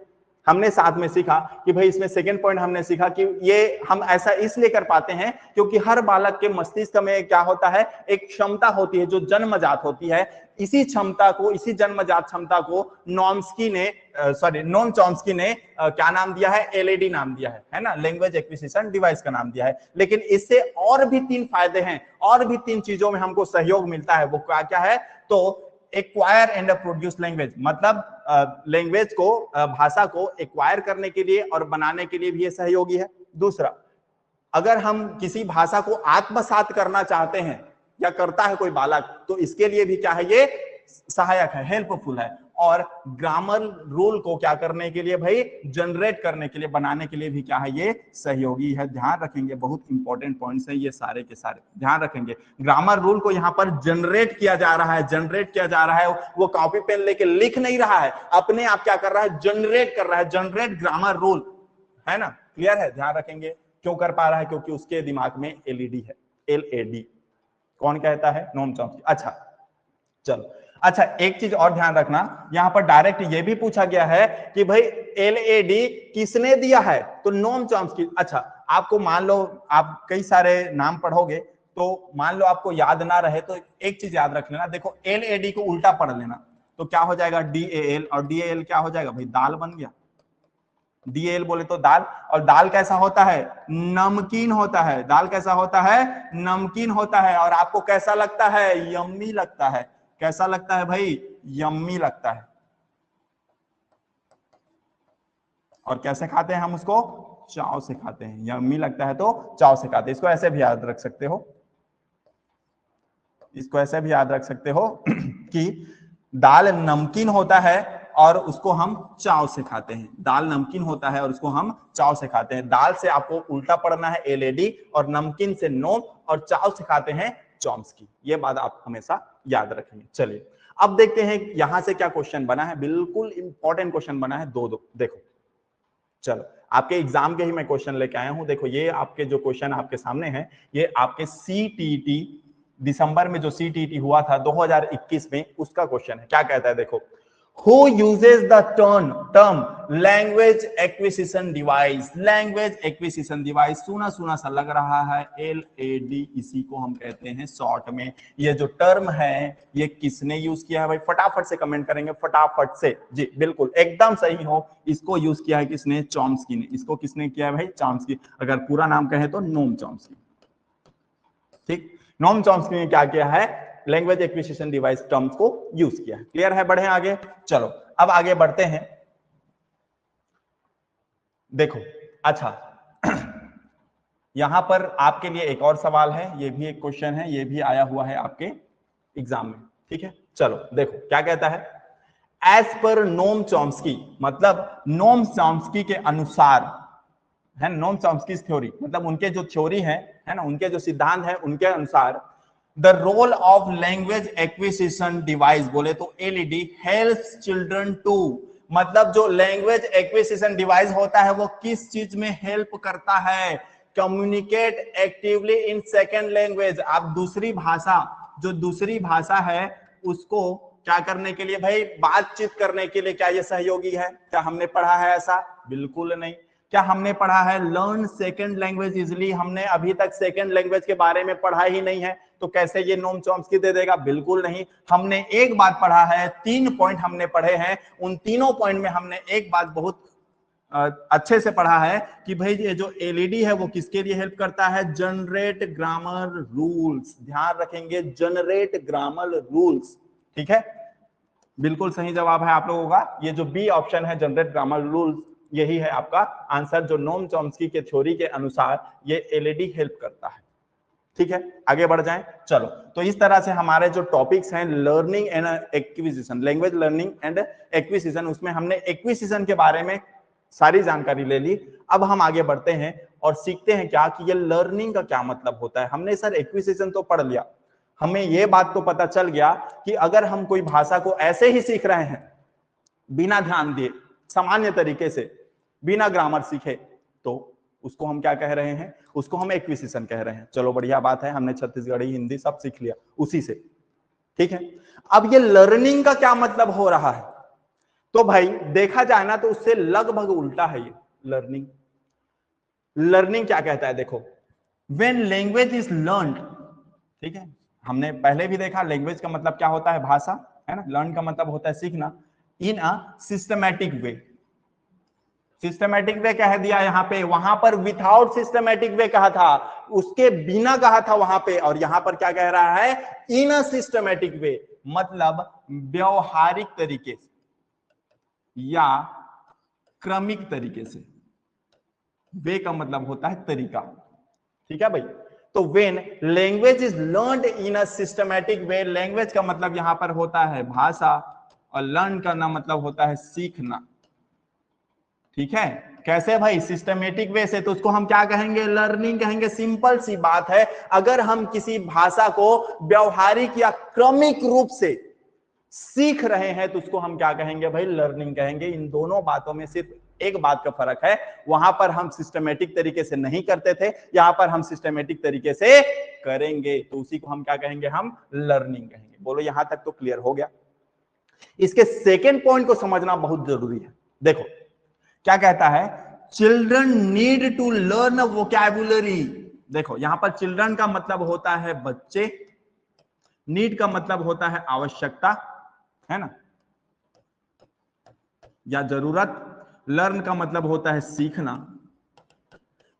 हमने साथ में सीखा कि भाई इसमें सेकंड पॉइंट हमने सीखा कि ये हम ऐसा इसलिए कर पाते हैं क्योंकि हर बालक के मस्तिष्क में क्या होता है, एक क्षमता होती है जो जन्मजात होती है। इसी क्षमता को, इसी जन्मजात क्षमता को नोम चॉम्स्की ने क्या नाम दिया है, LAD नाम दिया है ना, लैंग्वेज एक्विजिशन डिवाइस का नाम दिया है। लेकिन इससे और भी 3 फायदे हैं, और भी 3 चीजों में हमको सहयोग मिलता है। वो क्या क्या है, तो एक्वायर एंड प्रोड्यूस लैंग्वेज, मतलब लैंग्वेज को, भाषा को एक्वायर करने के लिए और बनाने के लिए भी ये सहयोगी है। दूसरा, अगर हम किसी भाषा को आत्मसात करना चाहते हैं या करता है कोई बालक, तो इसके लिए भी क्या है, ये सहायक है, हेल्पफुल है। और ग्रामर रूल को क्या करने के लिए भाई, जनरेट करने के लिए, बनाने के लिए भी क्या है, ये सहयोगी है। ध्यान रखेंगे, बहुत इंपॉर्टेंट पॉइंट्स हैं ये सारे के सारे, ध्यान रखेंगे। ग्रामर रूल को यहाँ पर जनरेट किया जा रहा है, जनरेट किया जा रहा है, वो कॉपी पेन लेके लिख नहीं रहा है, अपने आप क्या कर रहा है, जनरेट कर रहा है, जनरेट ग्रामर रूल, है ना, क्लियर है। ध्यान रखेंगे, क्यों कर पा रहा है, क्योंकि उसके दिमाग में एलईडी है, एलएडी। कौन कहता है, नोम चॉम्स्की। अच्छा चलो, अच्छा एक चीज और ध्यान रखना, यहां पर डायरेक्ट ये भी पूछा गया है कि भाई एलएडी किसने दिया है, तो नोम चॉम्स्की। अच्छा, आपको मान लो आप कई सारे नाम पढ़ोगे, तो मान लो आपको याद ना रहे, तो एक चीज याद रख लेना, देखो एलएडी को उल्टा पढ़ लेना, तो क्या हो जाएगा, डीएएल, और डीएएल क्या हो जाएगा भाई, दाल बन गया। डीएल बोले तो दाल, और दाल कैसा होता है, नमकीन होता है। दाल कैसा होता है, नमकीन होता है। और आपको कैसा लगता है, यम्मी लगता है। कैसा लगता है भाई, यम्मी लगता है। और कैसे खाते हैं हम उसको, चाव से खाते हैं। यम्मी लगता है तो चाव से खाते हैं। इसको ऐसे भी याद रख सकते हो, इसको ऐसे भी याद रख सकते हो कि दाल नमकीन होता है और उसको हम चाव से खाते हैं। दाल नमकीन होता है और उसको हम चाव से खाते हैं। दाल से आपको उल्टा पढ़ना है एलएडी, और नमकीन से नोम, और चाव से खाते हैं चॉम्स्की। ये बात आप हमेशा याद रखेंगे। चलिए अब देखते हैं यहां से क्या क्वेश्चन बना है, बिल्कुल इंपॉर्टेंट क्वेश्चन बना है, दो देखो। चलो, आपके एग्जाम के ही मैं क्वेश्चन लेके आया हूं। देखो ये आपके जो क्वेश्चन आपके सामने हैं, ये आपके सीटीटी दिसंबर में जो सीटीटी हुआ था 2021 में, उसका क्वेश्चन है। क्या कहता है देखो, Who uses the term language acquisition device? Language acquisition device, सुना सुना सा लग रहा है, LAD, इसी को हम कहते हैं शॉर्ट में। ये जो टर्म है ये किसने यूज किया है भाई, फटाफट से कमेंट करेंगे, फटाफट से जी, बिल्कुल एकदम सही हो। इसको यूज किया है किसने, चॉम्स्की ने। इसको किसने किया है भाई, चॉम्स्की। अगर पूरा नाम कहे तो नोम चॉम्स्की। ठीक, नोम चॉम्स्की ने क्या किया है, लैंग्वेज एक्विजिशन डिवाइस टर्म्स को यूज किया है। क्लियर है, बढ़े आगे। चलो अब आगे बढ़ते हैं। देखो अच्छा यहां पर आपके लिए एक और सवाल है, ये भी एक क्वेश्चन है, ये भी आया हुआ है आपके एग्जाम में। ठीक है, चलो देखो क्या कहता है, एज पर नोम चॉम्स्की, मतलब नोम चॉम्स्की के अनुसार, है नोम चॉम्स्की थ्योरी, मतलब उनके जो थ्योरी है ना, उनके जो सिद्धांत है, उनके अनुसार the role of language acquisition device, बोले तो एलईडी, हेल्प्स चिल्ड्रन टू, मतलब जो लैंग्वेज एक्विजिशन डिवाइस होता है वो किस चीज में हेल्प करता है, communicate actively in second language. आप दूसरी भाषा, जो दूसरी भाषा है उसको क्या करने के लिए भाई, बातचीत करने के लिए। क्या ये सहयोगी है, क्या हमने पढ़ा है ऐसा, बिल्कुल नहीं। क्या हमने पढ़ा है लर्न सेकंड लैंग्वेज इजिली, हमने अभी तक सेकंड लैंग्वेज के बारे में पढ़ा ही नहीं है, तो कैसे ये नोम चॉम्स्की दे देगा, बिल्कुल नहीं। हमने एक बात पढ़ा है, 3 पॉइंट हमने पढ़े हैं, उन तीनों पॉइंट में हमने एक बात बहुत अच्छे से पढ़ा है कि भाई ये जो एलईडी है वो किसके लिए हेल्प करता है, जनरेट ग्रामर रूल्स। ध्यान रखेंगे, जनरेट ग्रामर रूल्स। ठीक है, बिल्कुल सही जवाब है आप लोगों का, ये जो बी ऑप्शन है, जनरेट ग्रामर रूल्स, यही है आपका आंसर, जो नोम चॉम्स्की के थ्योरी के अनुसार ये एलईडी हेल्प करता है। ठीक है, आगे बढ़ जाएं। चलो, तो इस तरह से हमारे जो टॉपिक्स हैं, learning and acquisition, language learning and acquisition, उसमें हमने एक्विजिशन के बारे में सारी जानकारी ले ली। अब हम आगे बढ़ते हैं और सीखते हैं क्या कि ये लर्निंग का क्या मतलब होता है। हमने सर एक्विजिशन तो पढ़ लिया, हमें ये बात तो पता चल गया कि अगर हम कोई भाषा को ऐसे ही सीख रहे हैं, बिना ध्यान दिए, सामान्य तरीके से, बिना ग्रामर सीखे, तो उसको हम क्या कह रहे हैं, उसको हम एक्विजिशन कह रहे हैं। चलो बढ़िया बात है, हमने छत्तीसगढ़ी, हिंदी सब सीख लिया उसी से। ठीक है, अब ये लर्निंग का क्या मतलब हो रहा है, तो भाई देखा जाए ना तो उससे लगभग उल्टा है ये लर्निंग। लर्निंग क्या कहता है देखो, व्हेन लैंग्वेज इज लर्न्ड, ठीक है, हमने पहले भी देखा लैंग्वेज का मतलब क्या होता है, भाषा, है ना, लर्न का मतलब होता है सीखना, इन a systematic way. Systematic way कह दिया यहां पे, वहां पर विथआउट सिस्टमैटिक वे कहा था, उसके बिना कहा था वहां पे, और यहां पर क्या कह रहा है, इन अ सिस्टमैटिक वे, मतलब व्यवहारिक तरीके से या क्रमिक तरीके से। वे का मतलब होता है तरीका। ठीक है भाई, तो when language is learned in a systematic way, language का मतलब यहां पर होता है भाषा, और लर्न करना मतलब होता है सीखना। ठीक है, कैसे भाई? सिस्टमेटिक वे से, तो उसको हम क्या कहेंगे? लर्निंग कहेंगे। सिंपल सी बात है, अगर हम किसी भाषा को व्यवहारिक या क्रमिक रूप से सीख रहे हैं तो उसको हम क्या कहेंगे भाई? लर्निंग कहेंगे। इन दोनों बातों में सिर्फ एक बात का फर्क है, वहां पर हम सिस्टमेटिक तरीके से नहीं करते थे, यहां पर हम सिस्टमेटिक तरीके से करेंगे, तो उसी को हम क्या कहेंगे? हम लर्निंग कहेंगे। बोलो यहां तक तो क्लियर हो गया? इसके सेकेंड पॉइंट को समझना बहुत जरूरी है। देखो क्या कहता है, children need to learn vocabulary. देखो यहां पर चिल्ड्रन का मतलब होता है बच्चे, नीड का मतलब होता है आवश्यकता, है ना, या जरूरत। लर्न का मतलब होता है सीखना।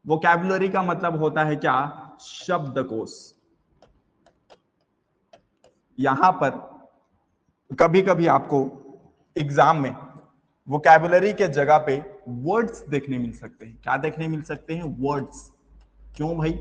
वोकैबुलरी का मतलब होता है क्या? शब्दकोश। यहां पर कभी कभी आपको एग्जाम में वोकैबुलरी के जगह पे वर्ड्स देखने मिल सकते हैं। क्या देखने मिल सकते हैं? वर्ड्स। क्यों भाई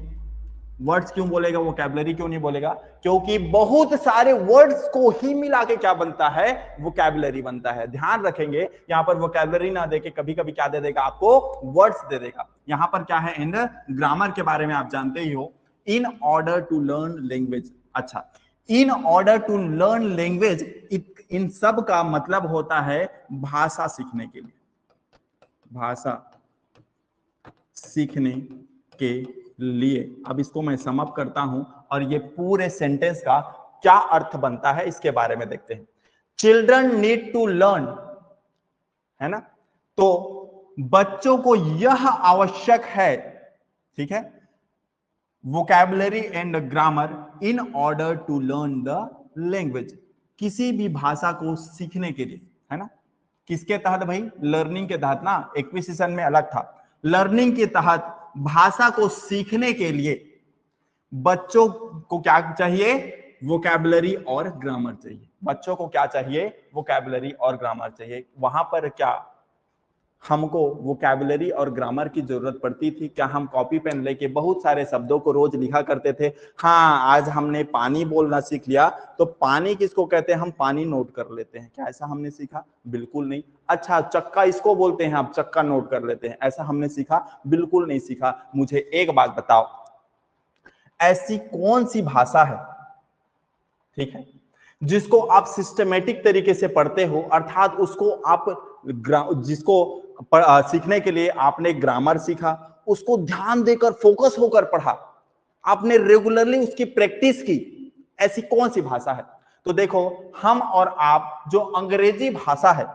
वर्ड्स क्यों बोलेगा, वोकैबुलरी क्यों नहीं बोलेगा? क्योंकि बहुत सारे वर्ड्स को ही मिला के क्या बनता है? वोकैबुलरी बनता है। ध्यान रखेंगे, यहां पर वोकैबुलरी ना देके कभी कभी क्या दे देगा आपको? वर्ड्स दे देगा। यहां पर क्या है? इन ग्रामर के बारे में आप जानते ही हो, in order to learn language. अच्छा, in order to learn language, इन सब का मतलब होता है भाषा सीखने के लिए। भाषा सीखने के लिए। अब इसको मैं सम अप करता हूं और ये पूरे सेंटेंस का क्या अर्थ बनता है इसके बारे में देखते हैं। चिल्ड्रन नीड टू लर्न, है ना, तो बच्चों को यह आवश्यक है, ठीक है, vocabulary and grammar in order to learn the language. किसी भी भाषा को सीखने के लिए, है ना, किसके तहत भाई? लर्निंग के तहत ना, एक्विजिशन में अलग था। लर्निंग के तहत भाषा को सीखने के लिए बच्चों को क्या चाहिए? वोकैबुलरी और ग्रामर चाहिए। बच्चों को क्या चाहिए? वोकैबुलरी और ग्रामर चाहिए। वहां पर क्या हमको वोकैबुलरी और ग्रामर की जरूरत पड़ती थी? क्या हम कॉपी पेन लेके बहुत सारे शब्दों को रोज लिखा करते थे? हाँ, आज हमने पानी बोलना सीख लिया तो पानी किसको कहते हैं? हम पानी नोट कर लेते हैं। क्या ऐसा हमने सीखा? बिल्कुल नहीं। अच्छा, चक्का इसको बोलते हैं, आप चक्का नोट कर लेते हैं। ऐसा हमने सीखा? बिल्कुल नहीं सीखा। मुझे एक बात बताओ, ऐसी कौन सी भाषा है, ठीक है, जिसको आप सिस्टमेटिक तरीके से पढ़ते हो, अर्थात उसको आप जिसको सीखने के लिए आपने ग्रामर सीखा, उसको ध्यान देकर फोकस होकर पढ़ा, आपने रेगुलरली उसकी प्रैक्टिस की, ऐसी कौन सी भाषा है? तो देखो, हम और आप जो अंग्रेजी भाषा है,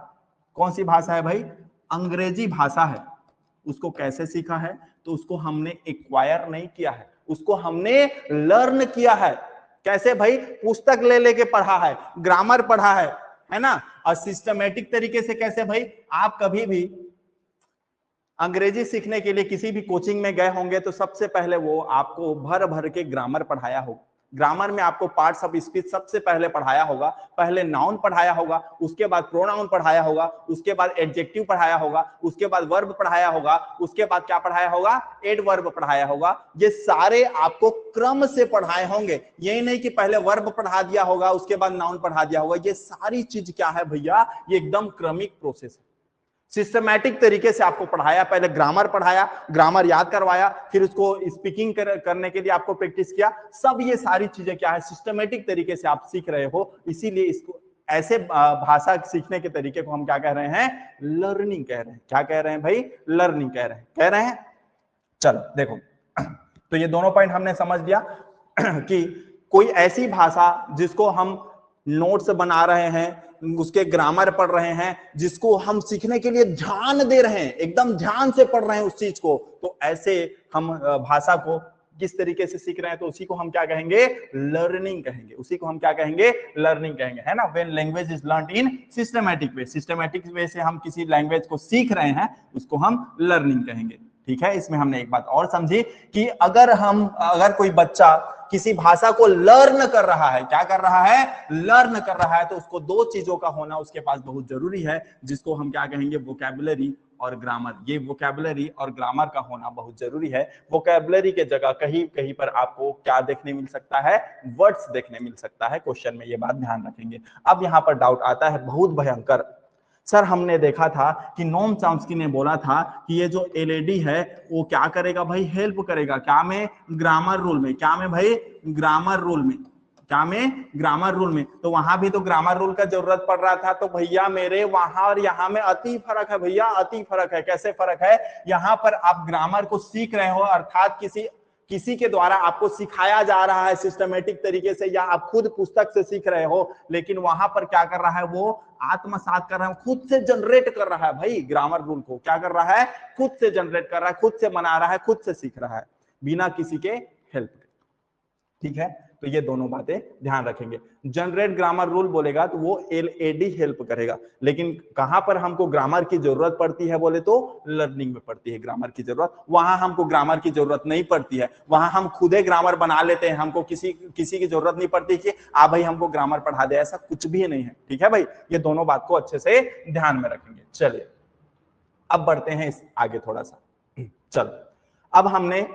कौन सी भाषा है भाई? अंग्रेजी भाषा है, उसको कैसे सीखा है? तो उसको हमने एक्वायर नहीं किया है, उसको हमने लर्न किया है। कैसे भाई? पुस्तक ले लेके पढ़ा है, ग्रामर पढ़ा है ना। और सिस्टमेटिक तरीके से कैसे भाई? आप कभी भी अंग्रेजी सीखने के लिए किसी भी कोचिंग में गए होंगे तो सबसे पहले वो आपको भर भर के ग्रामर पढ़ाया होगा। ग्रामर में आपको पार्ट्स ऑफ स्पीच सबसे पहले पढ़ाया होगा। पहले नाउन पढ़ाया होगा, उसके बाद प्रोनाउन पढ़ाया होगा, उसके बाद एडजेक्टिव पढ़ाया होगा, उसके बाद वर्ब पढ़ाया होगा, उसके बाद क्या पढ़ाया होगा? एडवर्ब पढ़ाया होगा। ये सारे आपको क्रम से पढ़ाए होंगे। यही नहीं कि पहले वर्ब पढ़ा दिया होगा उसके बाद नाउन पढ़ा दिया होगा। ये सारी चीज क्या है भैया? ये एकदम क्रमिक प्रोसेस है। सिस्टमैटिक तरीके से आपको पढ़ाया, पहले ग्रामर पढ़ाया, ग्रामर याद करवाया, फिर उसको स्पीकिंग करने के लिए आपको प्रैक्टिस किया। सब ये सारी चीजें क्या है? सिस्टमैटिक तरीके से आप सीख रहे हो। इसीलिए इसको ऐसे भाषा सीखने के तरीके को हम क्या कह रहे हैं? लर्निंग कह रहे हैं। क्या कह रहे हैं भाई? लर्निंग कह रहे हैं। चलो देखो, तो ये दोनों पॉइंट हमने समझ लिया कि कोई ऐसी भाषा जिसको हम नोट्स बना रहे हैं, उसके ग्रामर पढ़ रहे हैं, जिसको हम सीखने के लिए ध्यान दे रहे हैं, एकदम ध्यान से पढ़ रहे हैं उस चीज को, तो ऐसे हम भाषा को किस तरीके से सीख रहे हैं तो उसी को हम क्या कहेंगे? लर्निंग कहेंगे। उसी को हम क्या कहेंगे? लर्निंग कहेंगे, है ना। When language is learned in systematic way, systematic way से हम किसी लैंग्वेज को सीख रहे हैं, उसको हम लर्निंग कहेंगे। ठीक है, इसमें हमने एक बात और समझी कि अगर कोई बच्चा किसी भाषा को लर्न कर रहा है, क्या कर रहा है, लर्न कर रहा है, तो उसको दो चीजों का होना उसके पास बहुत जरूरी है, जिसको हम क्या कहेंगे, वोकैबुलरी और ग्रामर। ये वोकैबुलरी और ग्रामर का होना बहुत जरूरी है। वोकैबुलरी के जगह कहीं कहीं पर आपको क्या देखने मिल सकता है, वर्ड्स देखने मिल सकता है क्वेश्चन में, ये बात ध्यान रखेंगे। अब यहाँ पर डाउट आता है बहुत भयंकर, सर हमने देखा था कि नोम चॉम्स्की ने बोला था कि ये जो एलएडी है वो क्या करेगा भाई, हेल्प करेगा क्या में, ग्रामर रूल में, क्या में भाई, ग्रामर रूल में, क्या में, ग्रामर रूल में। तो वहां भी तो ग्रामर रूल का जरूरत पड़ रहा था, तो भैया मेरे वहां और यहाँ में अति फर्क है भैया, अति फर्क है। कैसे फर्क है, यहाँ पर आप ग्रामर को सीख रहे हो, अर्थात किसी के द्वारा आपको सिखाया जा रहा है सिस्टमेटिक तरीके से, या आप खुद पुस्तक से सीख रहे हो, लेकिन वहां पर क्या कर रहा है, वो आत्मसात कर रहा है, खुद से जनरेट कर रहा है भाई, ग्रामर रूल को क्या कर रहा है, खुद से जनरेट कर रहा है, खुद से बना रहा है, खुद से सीख रहा है, बिना किसी के हेल्प के। ठीक है, तो ये दोनों बातें ध्यान रखेंगे। जनरेट ग्रामर रूल बोलेगा तो वो एलएडी हेल्प करेगा, लेकिन कहां पर हमको ग्रामर की जरूरत पड़ती है बोले तो लर्निंग में पड़ती है ग्रामर की जरूरत। वहां हमको ग्रामर की जरूरत नहीं पड़ती है, वहां हम खुद ही ग्रामर बना लेते हैं, हमको किसी की जरूरत नहीं पड़ती कि आ भाई हमको ग्रामर पढ़ा दे, ऐसा कुछ भी नहीं है। ठीक है भाई, ये दोनों बात को अच्छे से ध्यान में रखेंगे। चलिए अब बढ़ते हैं इस आगे थोड़ा सा। चलो अब हमने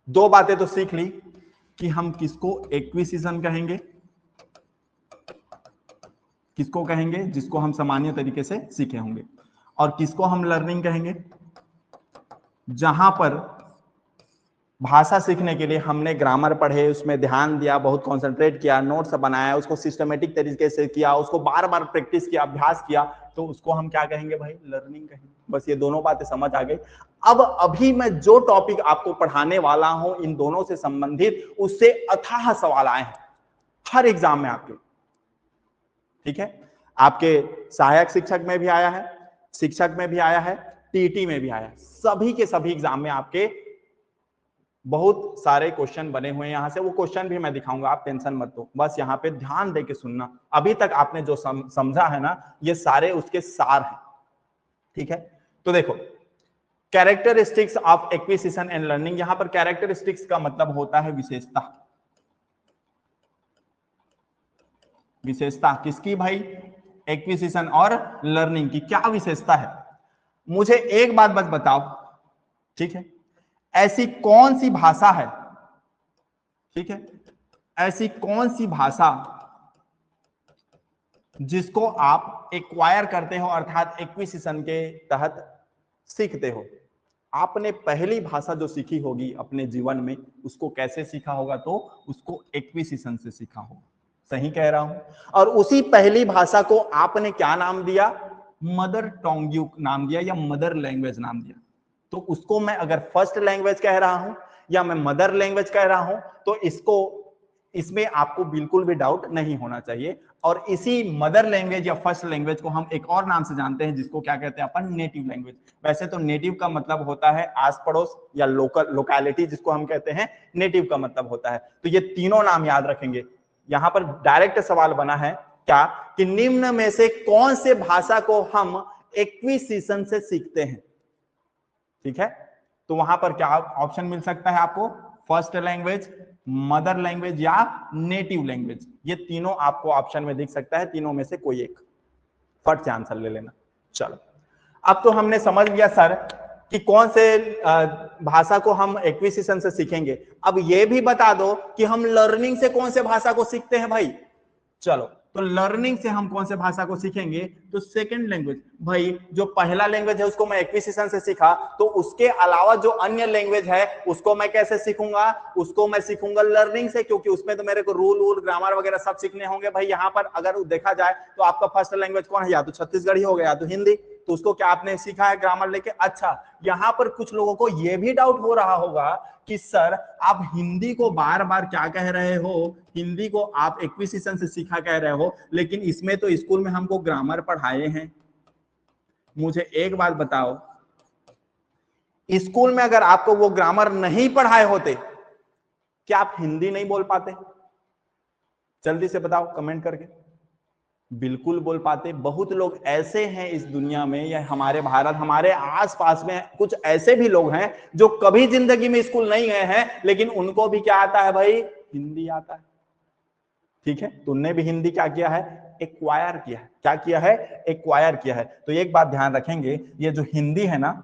दो बातें तो सीख ली कि हम किसको एक्विजिशन कहेंगे, किसको कहेंगे, जिसको हम सामान्य तरीके से सीखे होंगे, और किसको हम लर्निंग कहेंगे, जहां पर भाषा सीखने के लिए हमने ग्रामर पढ़े, उसमें ध्यान दिया, बहुत कंसंट्रेट किया, नोट्स बनाया, उसको सिस्टमेटिक तरीके से किया, उसको बार बार प्रैक्टिस किया, अभ्यास किया, तो उसको हम क्या कहेंगे भाई, लर्निंग कहेंगे। बस ये दोनों बातें समझ आ गई। अब अभी मैं जो टॉपिक आपको पढ़ाने वाला हूं इन दोनों से संबंधित, उससे अथाह सवाल आए हैं हर एग्जाम में आपके। ठीक है, आपके सहायक शिक्षक में भी आया है, शिक्षक में भी आया है, टीटी में भी आया है, सभी के सभी एग्जाम में आपके बहुत सारे क्वेश्चन बने हुए हैं। यहां से वो क्वेश्चन भी मैं दिखाऊंगा, आप टेंशन मत लो, बस यहाँ पे ध्यान दे के सुनना। अभी तक आपने जो समझा है ना, ये सारे उसके सार हैं। ठीक है, तो देखो characteristics of acquisition and learning. यहां पर कैरेक्टरिस्टिक्स का मतलब होता है विशेषता। विशेषता किसकी भाई, एक्विजिशन और लर्निंग की क्या विशेषता है, मुझे एक बात बस बताओ। ठीक है, ऐसी कौन सी भाषा है, ठीक है, ऐसी कौन सी भाषा जिसको आप एक्वायर करते हो, अर्थात एक्विजिशन के तहत सीखते हो। आपने पहली भाषा जो सीखी होगी अपने जीवन में, उसको कैसे सीखा होगा, तो उसको एक्विजिशन से सीखा होगा। सही कह रहा हूं। और उसी पहली भाषा को आपने क्या नाम दिया, मदर टोंग नाम दिया, या मदर लैंग्वेज नाम दिया। तो उसको मैं अगर फर्स्ट लैंग्वेज कह रहा हूं या मैं मदर लैंग्वेज कह रहा हूं, तो इसमें आपको बिल्कुल भी डाउट नहीं होना चाहिए। और इसी मदर लैंग्वेज या फर्स्ट लैंग्वेज को हम एक और नाम से जानते हैं, जिसको क्या कहते हैं अपन, नेटिव लैंग्वेज। वैसे तो नेटिव का मतलब होता है आस पड़ोस या लोकैलिटी, जिसको हम कहते हैं नेटिव का मतलब होता है। तो ये तीनों नाम याद रखेंगे। यहां पर डायरेक्ट सवाल बना है क्या, कि निम्न में से कौन से भाषा को हम एक्विजिशन से सीखते हैं। ठीक है, तो वहां पर क्या ऑप्शन मिल सकता है आपको, फर्स्ट लैंग्वेज, मदर लैंग्वेज या नेटिव लैंग्वेज। ये तीनों आपको ऑप्शन में दिख सकता है, तीनों में से कोई एक फट से आंसर ले लेना। चलो अब तो हमने समझ लिया सर कि कौन से भाषा को हम एक्विजिशन से सीखेंगे। अब ये भी बता दो कि हम लर्निंग से कौन से भाषा को सीखते हैं भाई। चलो, तो लर्निंग से हम कौन से भाषा को सीखेंगे, तो सेकंड लैंग्वेज। भाई जो पहला लैंग्वेज है उसको मैं एक्विजिशन से सीखा, तो उसके अलावा जो अन्य लैंग्वेज है उसको मैं कैसे सीखूंगा, उसको मैं सीखूंगा लर्निंग से, क्योंकि उसमें तो मेरे को रूल ग्रामर वगैरह सब सीखने होंगे। भाई यहाँ पर अगर देखा जाए तो आपका फर्स्ट लैंग्वेज कौन है, या तो छत्तीसगढ़ी हो गया या तो हिंदी, तो उसको क्या आपने सीखा है ग्रामर लेके। अच्छा, यहाँ पर कुछ लोगों को यह भी डाउट हो रहा होगा कि सर आप हिंदी को बार बार क्या कह रहे हो, हिंदी को आप एक्विजिशन से सीखा कह रहे हो, लेकिन इसमें तो स्कूल में हमको ग्रामर पढ़ाए हैं। मुझे एक बात बताओ, स्कूल में अगर आपको वो ग्रामर नहीं पढ़ाए होते, क्या आप हिंदी नहीं बोल पाते? जल्दी से बताओ कमेंट करके। बिल्कुल बोल पाते। बहुत लोग ऐसे हैं इस दुनिया में या हमारे भारत, हमारे आसपास में कुछ ऐसे भी लोग हैं जो कभी जिंदगी में स्कूल नहीं गए हैं, लेकिन उनको भी क्या आता है भाई, हिंदी आता है। ठीक है, तुमने भी हिंदी क्या किया है, एक्वायर किया है। क्या किया है, एक्वायर किया है। तो एक बात ध्यान रखेंगे, ये जो हिंदी है ना,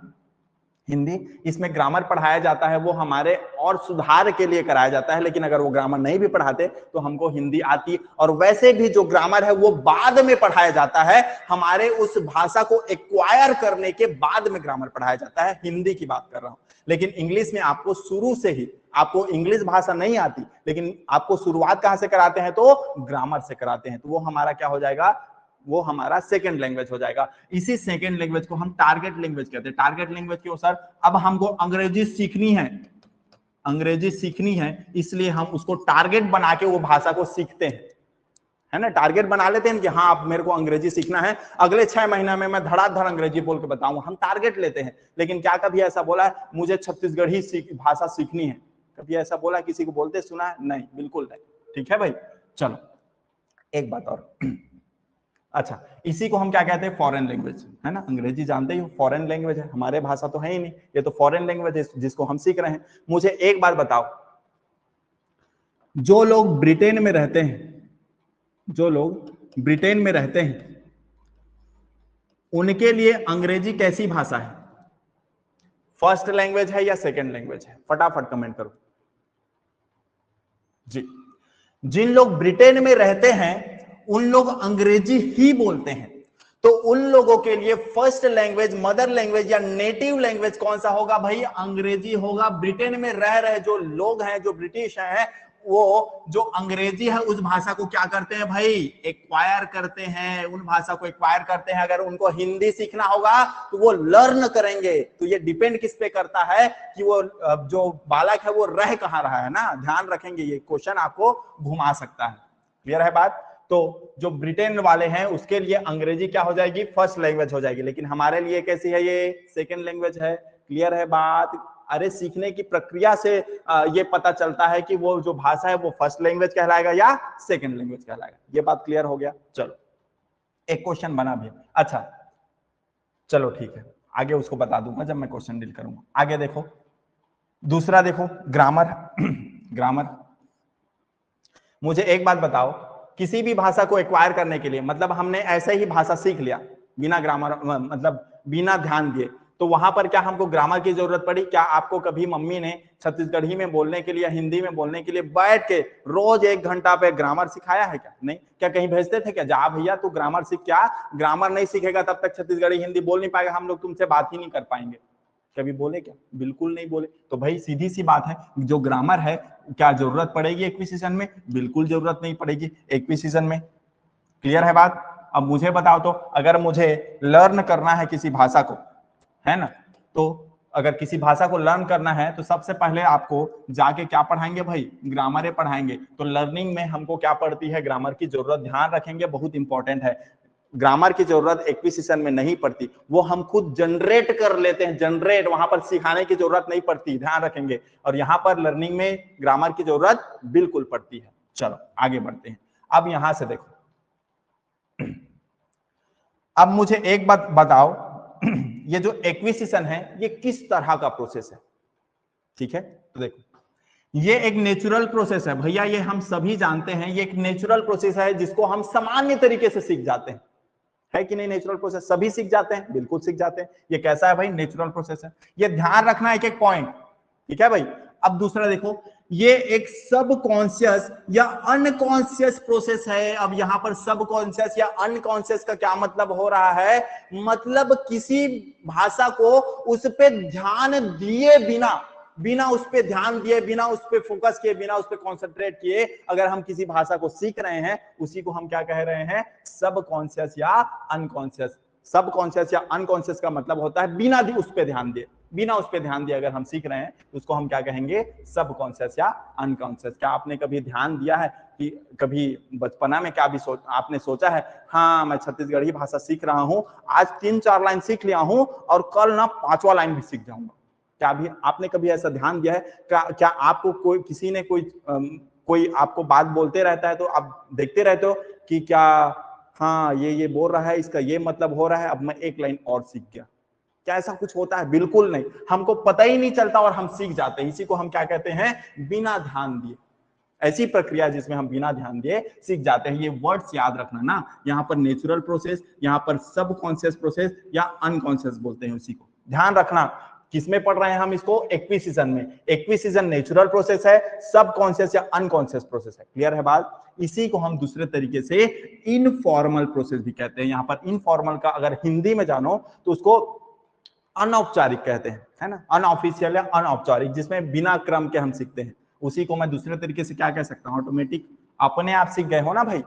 हिंदी, इसमें ग्रामर पढ़ाया जाता है वो हमारे और सुधार के लिए कराया जाता है, लेकिन अगर वो ग्रामर नहीं भी पढ़ाते तो हमको हिंदी आती। और वैसे भी जो ग्रामर है वो बाद में पढ़ाया जाता है, हमारे उस भाषा को एक्वायर करने के बाद में ग्रामर पढ़ाया जाता है। हिंदी की बात कर रहा हूं। लेकिन इंग्लिश में आपको शुरू से ही, आपको इंग्लिश भाषा नहीं आती, लेकिन आपको शुरुआत कहां से कराते हैं, तो ग्रामर से कराते हैं। तो वो हमारा क्या हो जाएगा, वो हमारा सेकंड लैंग्वेज हो जाएगा। इसी सेकंड लैंग्वेज को हम टारगेट लैंग्वेज कहते हैं। टारगेट लैंग्वेज क्यों सर, अब हमको अंग्रेजी सीखनी है, अंग्रेजी सीखनी है, इसलिए हम उसको टारगेट बना के वो भाषा को सीखते हैं, है ना। टारगेट बना लेते हैं कि हाँ अब मेरे को अंग्रेजी सीखना है, अगले 6 महीना में मैं धड़ाधड़ अंग्रेजी बोल के बताऊंगा, हम टारगेट लेते हैं। लेकिन क्या कभी ऐसा बोला है मुझे छत्तीसगढ़ी भाषा सीखनी है, कभी ऐसा बोला किसी को बोलते सुना है, नहीं, बिल्कुल नहीं। ठीक है भाई, चलो एक बात और। अच्छा, इसी को हम क्या कहते हैं, फॉरेन लैंग्वेज, है ना। अंग्रेजी जानते ही हो, फॉरेन लैंग्वेज है, हमारे भाषा तो है ही नहीं, ये तो फॉरेन लैंग्वेज है जिसको हम सीख रहे हैं। मुझे एक बात बताओ, जो लोग ब्रिटेन में रहते हैं, जो लोग ब्रिटेन में रहते हैं, उनके लिए अंग्रेजी कैसी भाषा है, फर्स्ट लैंग्वेज है या सेकंड लैंग्वेज है, फटाफट कमेंट करो जी। जिन लोग ब्रिटेन में रहते हैं उन लोग अंग्रेजी ही बोलते हैं, तो उन लोगों के लिए फर्स्ट लैंग्वेज, मदर लैंग्वेज या नेटिव लैंग्वेज कौन सा होगा भाई, अंग्रेजी होगा। ब्रिटेन में रह रहे जो लोग हैं, जो ब्रिटिश हैं, वो जो अंग्रेजी है उस भाषा को क्या करते हैं भाई, एक्वायर करते हैं, उन भाषा को एक्वायर करते हैं। अगर उनको हिंदी सीखना होगा तो वो लर्न करेंगे। तो ये डिपेंड किस पे करता है कि वो जो बालक है वो रह कहां रहा है ना, ध्यान रखेंगे, ये क्वेश्चन आपको घुमा सकता है। क्लियर है बात। तो जो ब्रिटेन वाले हैं उसके लिए अंग्रेजी क्या हो जाएगी, फर्स्ट लैंग्वेज हो जाएगी, लेकिन हमारे लिए कैसी है, ये सेकंड लैंग्वेज है। क्लियर है बात। अरे सीखने की प्रक्रिया से ये पता चलता है कि वो जो भाषा है वो फर्स्ट लैंग्वेज कहलाएगा या सेकंड लैंग्वेज कहलाएगा। ये बात क्लियर हो गया। चलो एक क्वेश्चन बना भी, अच्छा चलो ठीक है, आगे उसको बता दूंगा जब मैं क्वेश्चन डील करूंगा। आगे देखो, दूसरा देखो, ग्रामर। ग्रामर, मुझे एक बात बताओ, किसी भी भाषा को एक्वायर करने के लिए, मतलब हमने ऐसे ही भाषा सीख लिया बिना ग्रामर, मतलब बिना ध्यान दिए, तो वहां पर क्या हमको ग्रामर की जरूरत पड़ी? क्या आपको कभी मम्मी ने छत्तीसगढ़ी में बोलने के लिए, हिंदी में बोलने के लिए बैठ के रोज 1 घंटा पे ग्रामर सिखाया है क्या? नहीं। क्या कहीं भेजते थे क्या, जा भैया तू ग्रामर सीख? क्या ग्रामर नहीं सीखेगा तब तक छत्तीसगढ़ी हिंदी बोल नहीं पाएगा, हम लोग तुमसे बात ही नहीं कर पाएंगे? कभी बोले क्या? बिल्कुल नहीं बोले। तो भाई सीधी सी बात है, जो ग्रामर है क्या जरूरत पड़ेगी एक्विजिशन में? बिल्कुल जरूरत नहीं पड़ेगी एक्विजिशन में। क्लियर है बात। अब मुझे बताओ तो, अगर मुझे लर्न करना है किसी भाषा को, है ना, तो अगर किसी भाषा को लर्न करना है तो सबसे पहले आपको जाके क्या पढ़ाएंगे भाई, ग्रामर पढ़ाएंगे। तो लर्निंग में हमको क्या पड़ती है, ग्रामर की जरूरत। ध्यान रखेंगे, बहुत इंपॉर्टेंट है। ग्रामर की जरूरत एक्विजिशन में नहीं पड़ती, वो हम खुद जनरेट कर लेते हैं। जनरेट, वहां पर सिखाने की जरूरत नहीं पड़ती, ध्यान रखेंगे। और यहां पर लर्निंग में ग्रामर की जरूरत बिल्कुल पड़ती है। चलो आगे बढ़ते हैं। अब यहां से देखो, अब मुझे एक बात बताओ, ये जो एक्विजिशन है ये किस तरह का प्रोसेस है? ठीक है, तो देखो, ये एक नेचुरल प्रोसेस है भैया, ये हम सभी जानते हैं, ये एक नेचुरल प्रोसेस है जिसको हम सामान्य तरीके से सीख जाते हैं। है कि नहीं? नेचुरल प्रोसेस सभी सीख जाते हैं, बिल्कुल सीख जाते हैं। ये कैसा है भाई, नेचुरल प्रोसेस है। ये ध्यान रखना है, एक पॉइंट। ठीक है भाई। अब दूसरा देखो, ये एक सब कॉन्शियस या अनकॉन्शियस प्रोसेस है। अब यहां पर सब कॉन्शियस या अनकॉन्शियस का क्या मतलब हो रहा है, मतलब किसी भाषा को उस पर ध्यान दिए बिना, बिना उस पर ध्यान दिए, बिना उस पर फोकस किए, बिना उस पर कॉन्सेंट्रेट किए अगर हम किसी भाषा को सीख रहे हैं, उसी को हम क्या कह रहे हैं, सब कॉन्शियस या अनकॉन्शियस। सब कॉन्शियस या अनकॉन्शियस का मतलब होता है बिना उस पर ध्यान दिए, बिना उस पर ध्यान दिए अगर हम सीख रहे हैं तो उसको हम क्या कहेंगे, सब कॉन्शियस या अनकॉन्शियस। क्या आपने कभी ध्यान दिया है कि कभी बचपना में क्या भी आपने सोचा है, हाँ मैं छत्तीसगढ़ी भाषा सीख रहा हूं, आज 3-4 लाइन सीख लिया हूं और कल ना 5वां लाइन भी सीख जाऊंगा? क्या भी आपने कभी ऐसा ध्यान दिया है? क्या आपको कोई, किसी ने कोई आपको बात बोलते रहता है तो आप देखते रहते हो कि क्या हाँ ये बोल रहा है, इसका ये मतलब हो रहा है, अब मैं एक लाइन और सीख गया। क्या ऐसा कुछ होता है? बिल्कुल नहीं, हमको पता ही नहीं चलता और हम सीख जाते हैं। इसी को हम क्या कहते हैं? बिना ध्यान दिए। ऐसी प्रक्रिया जिसमें हम बिना ध्यान दिए सीख जाते हैं। ये वर्ड्स याद रखना ना, यहाँ पर नेचुरल प्रोसेस, यहाँ पर सब कॉन्शियस प्रोसेस या अनकॉन्शियस बोलते हैं उसी को। ध्यान रखना किसमें पढ़ रहे हैं हम इसको? एक्विजिशन में। एक्विजिशन नेचुरल प्रोसेस है, सब कॉन्शियस या अनकॉन्शियस प्रोसेस है। क्लियर है बात? इसी को हम दूसरे तरीके से इनफॉर्मल प्रोसेस भी कहते हैं। यहाँ पर इनफॉर्मल का अगर हिंदी में जानो तो उसको अनौपचारिक कहते हैं, है ना, अनऑफिशियल या अनौपचारिक, जिसमें बिना क्रम के हम सीखते हैं। उसी को मैं दूसरे तरीके से क्या कह सकता हूं? ऑटोमेटिक। अपने आप सीख गए हो ना भाई,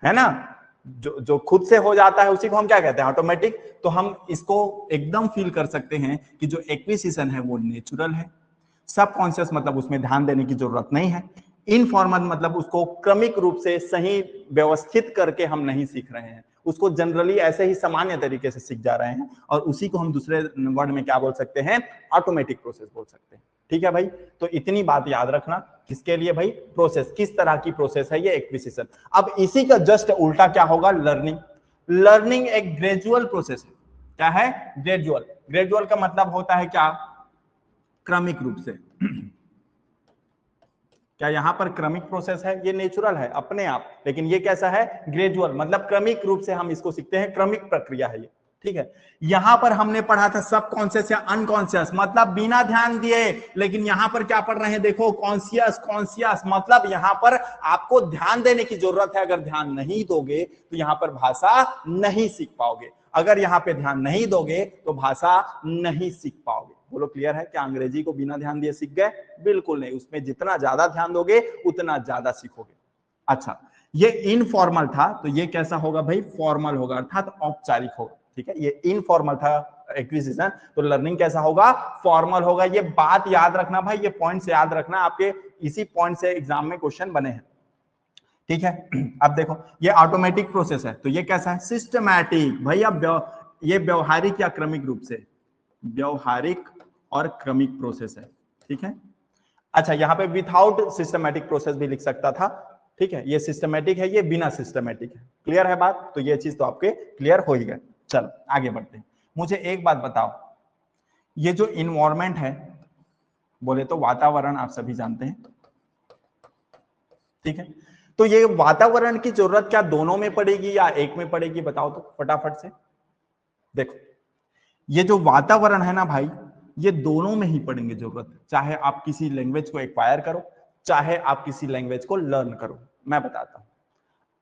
है ना, जो खुद से हो जाता है उसी को हम क्या कहते हैं? ऑटोमेटिक। तो हम इसको एकदम फील कर सकते हैं कि जो एक्विजिशन है वो नेचुरल है, सब कॉन्शियस मतलब उसमें ध्यान देने की जरूरत नहीं है, इनफॉर्मल मतलब उसको क्रमिक रूप से सही व्यवस्थित करके हम नहीं सीख रहे हैं, उसको जनरली ऐसे ही सामान्य तरीके से सीख जा रहे हैं, और उसी को हम दूसरे वर्ड में क्या बोल सकते हैं? ऑटोमेटिक प्रोसेस बोल सकते हैं। ठीक है भाई, तो इतनी बात याद रखना। किसके लिए भाई? प्रोसेस। किस तरह की प्रोसेस है ये? एक्विजिशन। अब इसी का जस्ट उल्टा क्या होगा? लर्निंग। लर्निंग एक ग्रेजुअल प्रोसेस है। क्या है? ग्रेजुअल। ग्रेजुअल का मतलब होता है क्या? क्रमिक रूप से। क्या यहाँ पर क्रमिक प्रोसेस है? ये नेचुरल है अपने आप, लेकिन ये कैसा है? ग्रेजुअल, मतलब क्रमिक रूप से हम इसको सीखते हैं, क्रमिक प्रक्रिया है ये। ठीक है, यहां पर हमने पढ़ा था सब कॉन्शियस या अनकॉन्शियस, मतलब बिना ध्यान दिए। लेकिन यहां पर क्या पढ़ रहे हैं? देखो, कॉन्शियस कॉन्शियस, मतलब यहां पर आपको ध्यान देने की जरूरत है। अगर ध्यान नहीं दोगे तो यहां पर भाषा नहीं सीख पाओगे। अगर यहाँ पे ध्यान नहीं दोगे तो भाषा नहीं सीख पाओगे। बोलो क्लियर है? क्या अंग्रेजी को बिना ध्यान दिए सीख गए? बिल्कुल नहीं, उसमें जितना ज्यादा ध्यान दोगे उतना ज्यादा सीखोगे। अच्छा, ये इनफॉर्मल था, तो ये कैसा होगा भाई? फॉर्मल होगा, अर्थात औपचारिक होगा। ठीक है, ये इनफॉर्मल था एक्विजिशन, तो लर्निंग कैसा होगा? फॉर्मल होगा। ये बात याद रखना भाई, ये पॉइंट्स याद रखना, आपके इसी पॉइंट से एग्जाम में क्वेश्चन बने हैं। ठीक है, अब देखो, ये ऑटोमेटिक प्रोसेस है, तो ये कैसा है? सिस्टमैटिक। भाई अब ये व्यवहारिक या क्रमिक रूप से? व्यवहारिक और क्रमिक प्रोसेस है। ठीक है, अच्छा, यहाँ पे विथआउट सिस्टमैटिक प्रोसेस भी लिख सकता था। ठीक है, ये सिस्टमैटिक है, ये बिना सिस्टमैटिक है। क्लियर है बात? तो ये चीज तो आपके क्लियर हो ही गए। चलो आगे बढ़ते हैं। मुझे एक बात बताओ, ये जो इन्वायरमेंट है, बोले तो वातावरण, आप सभी जानते हैं। ठीक है, तो ये वातावरण की जरूरत क्या दोनों में पड़ेगी या एक में पड़ेगी? बताओ तो फटाफट से। देखो, ये जो वातावरण है ना भाई, ये दोनों में ही पड़ेंगे जरूरत, चाहे आप किसी लैंग्वेज को एक्वायर करो, चाहे आप किसी लैंग्वेज को लर्न करो। मैं बताता हूं,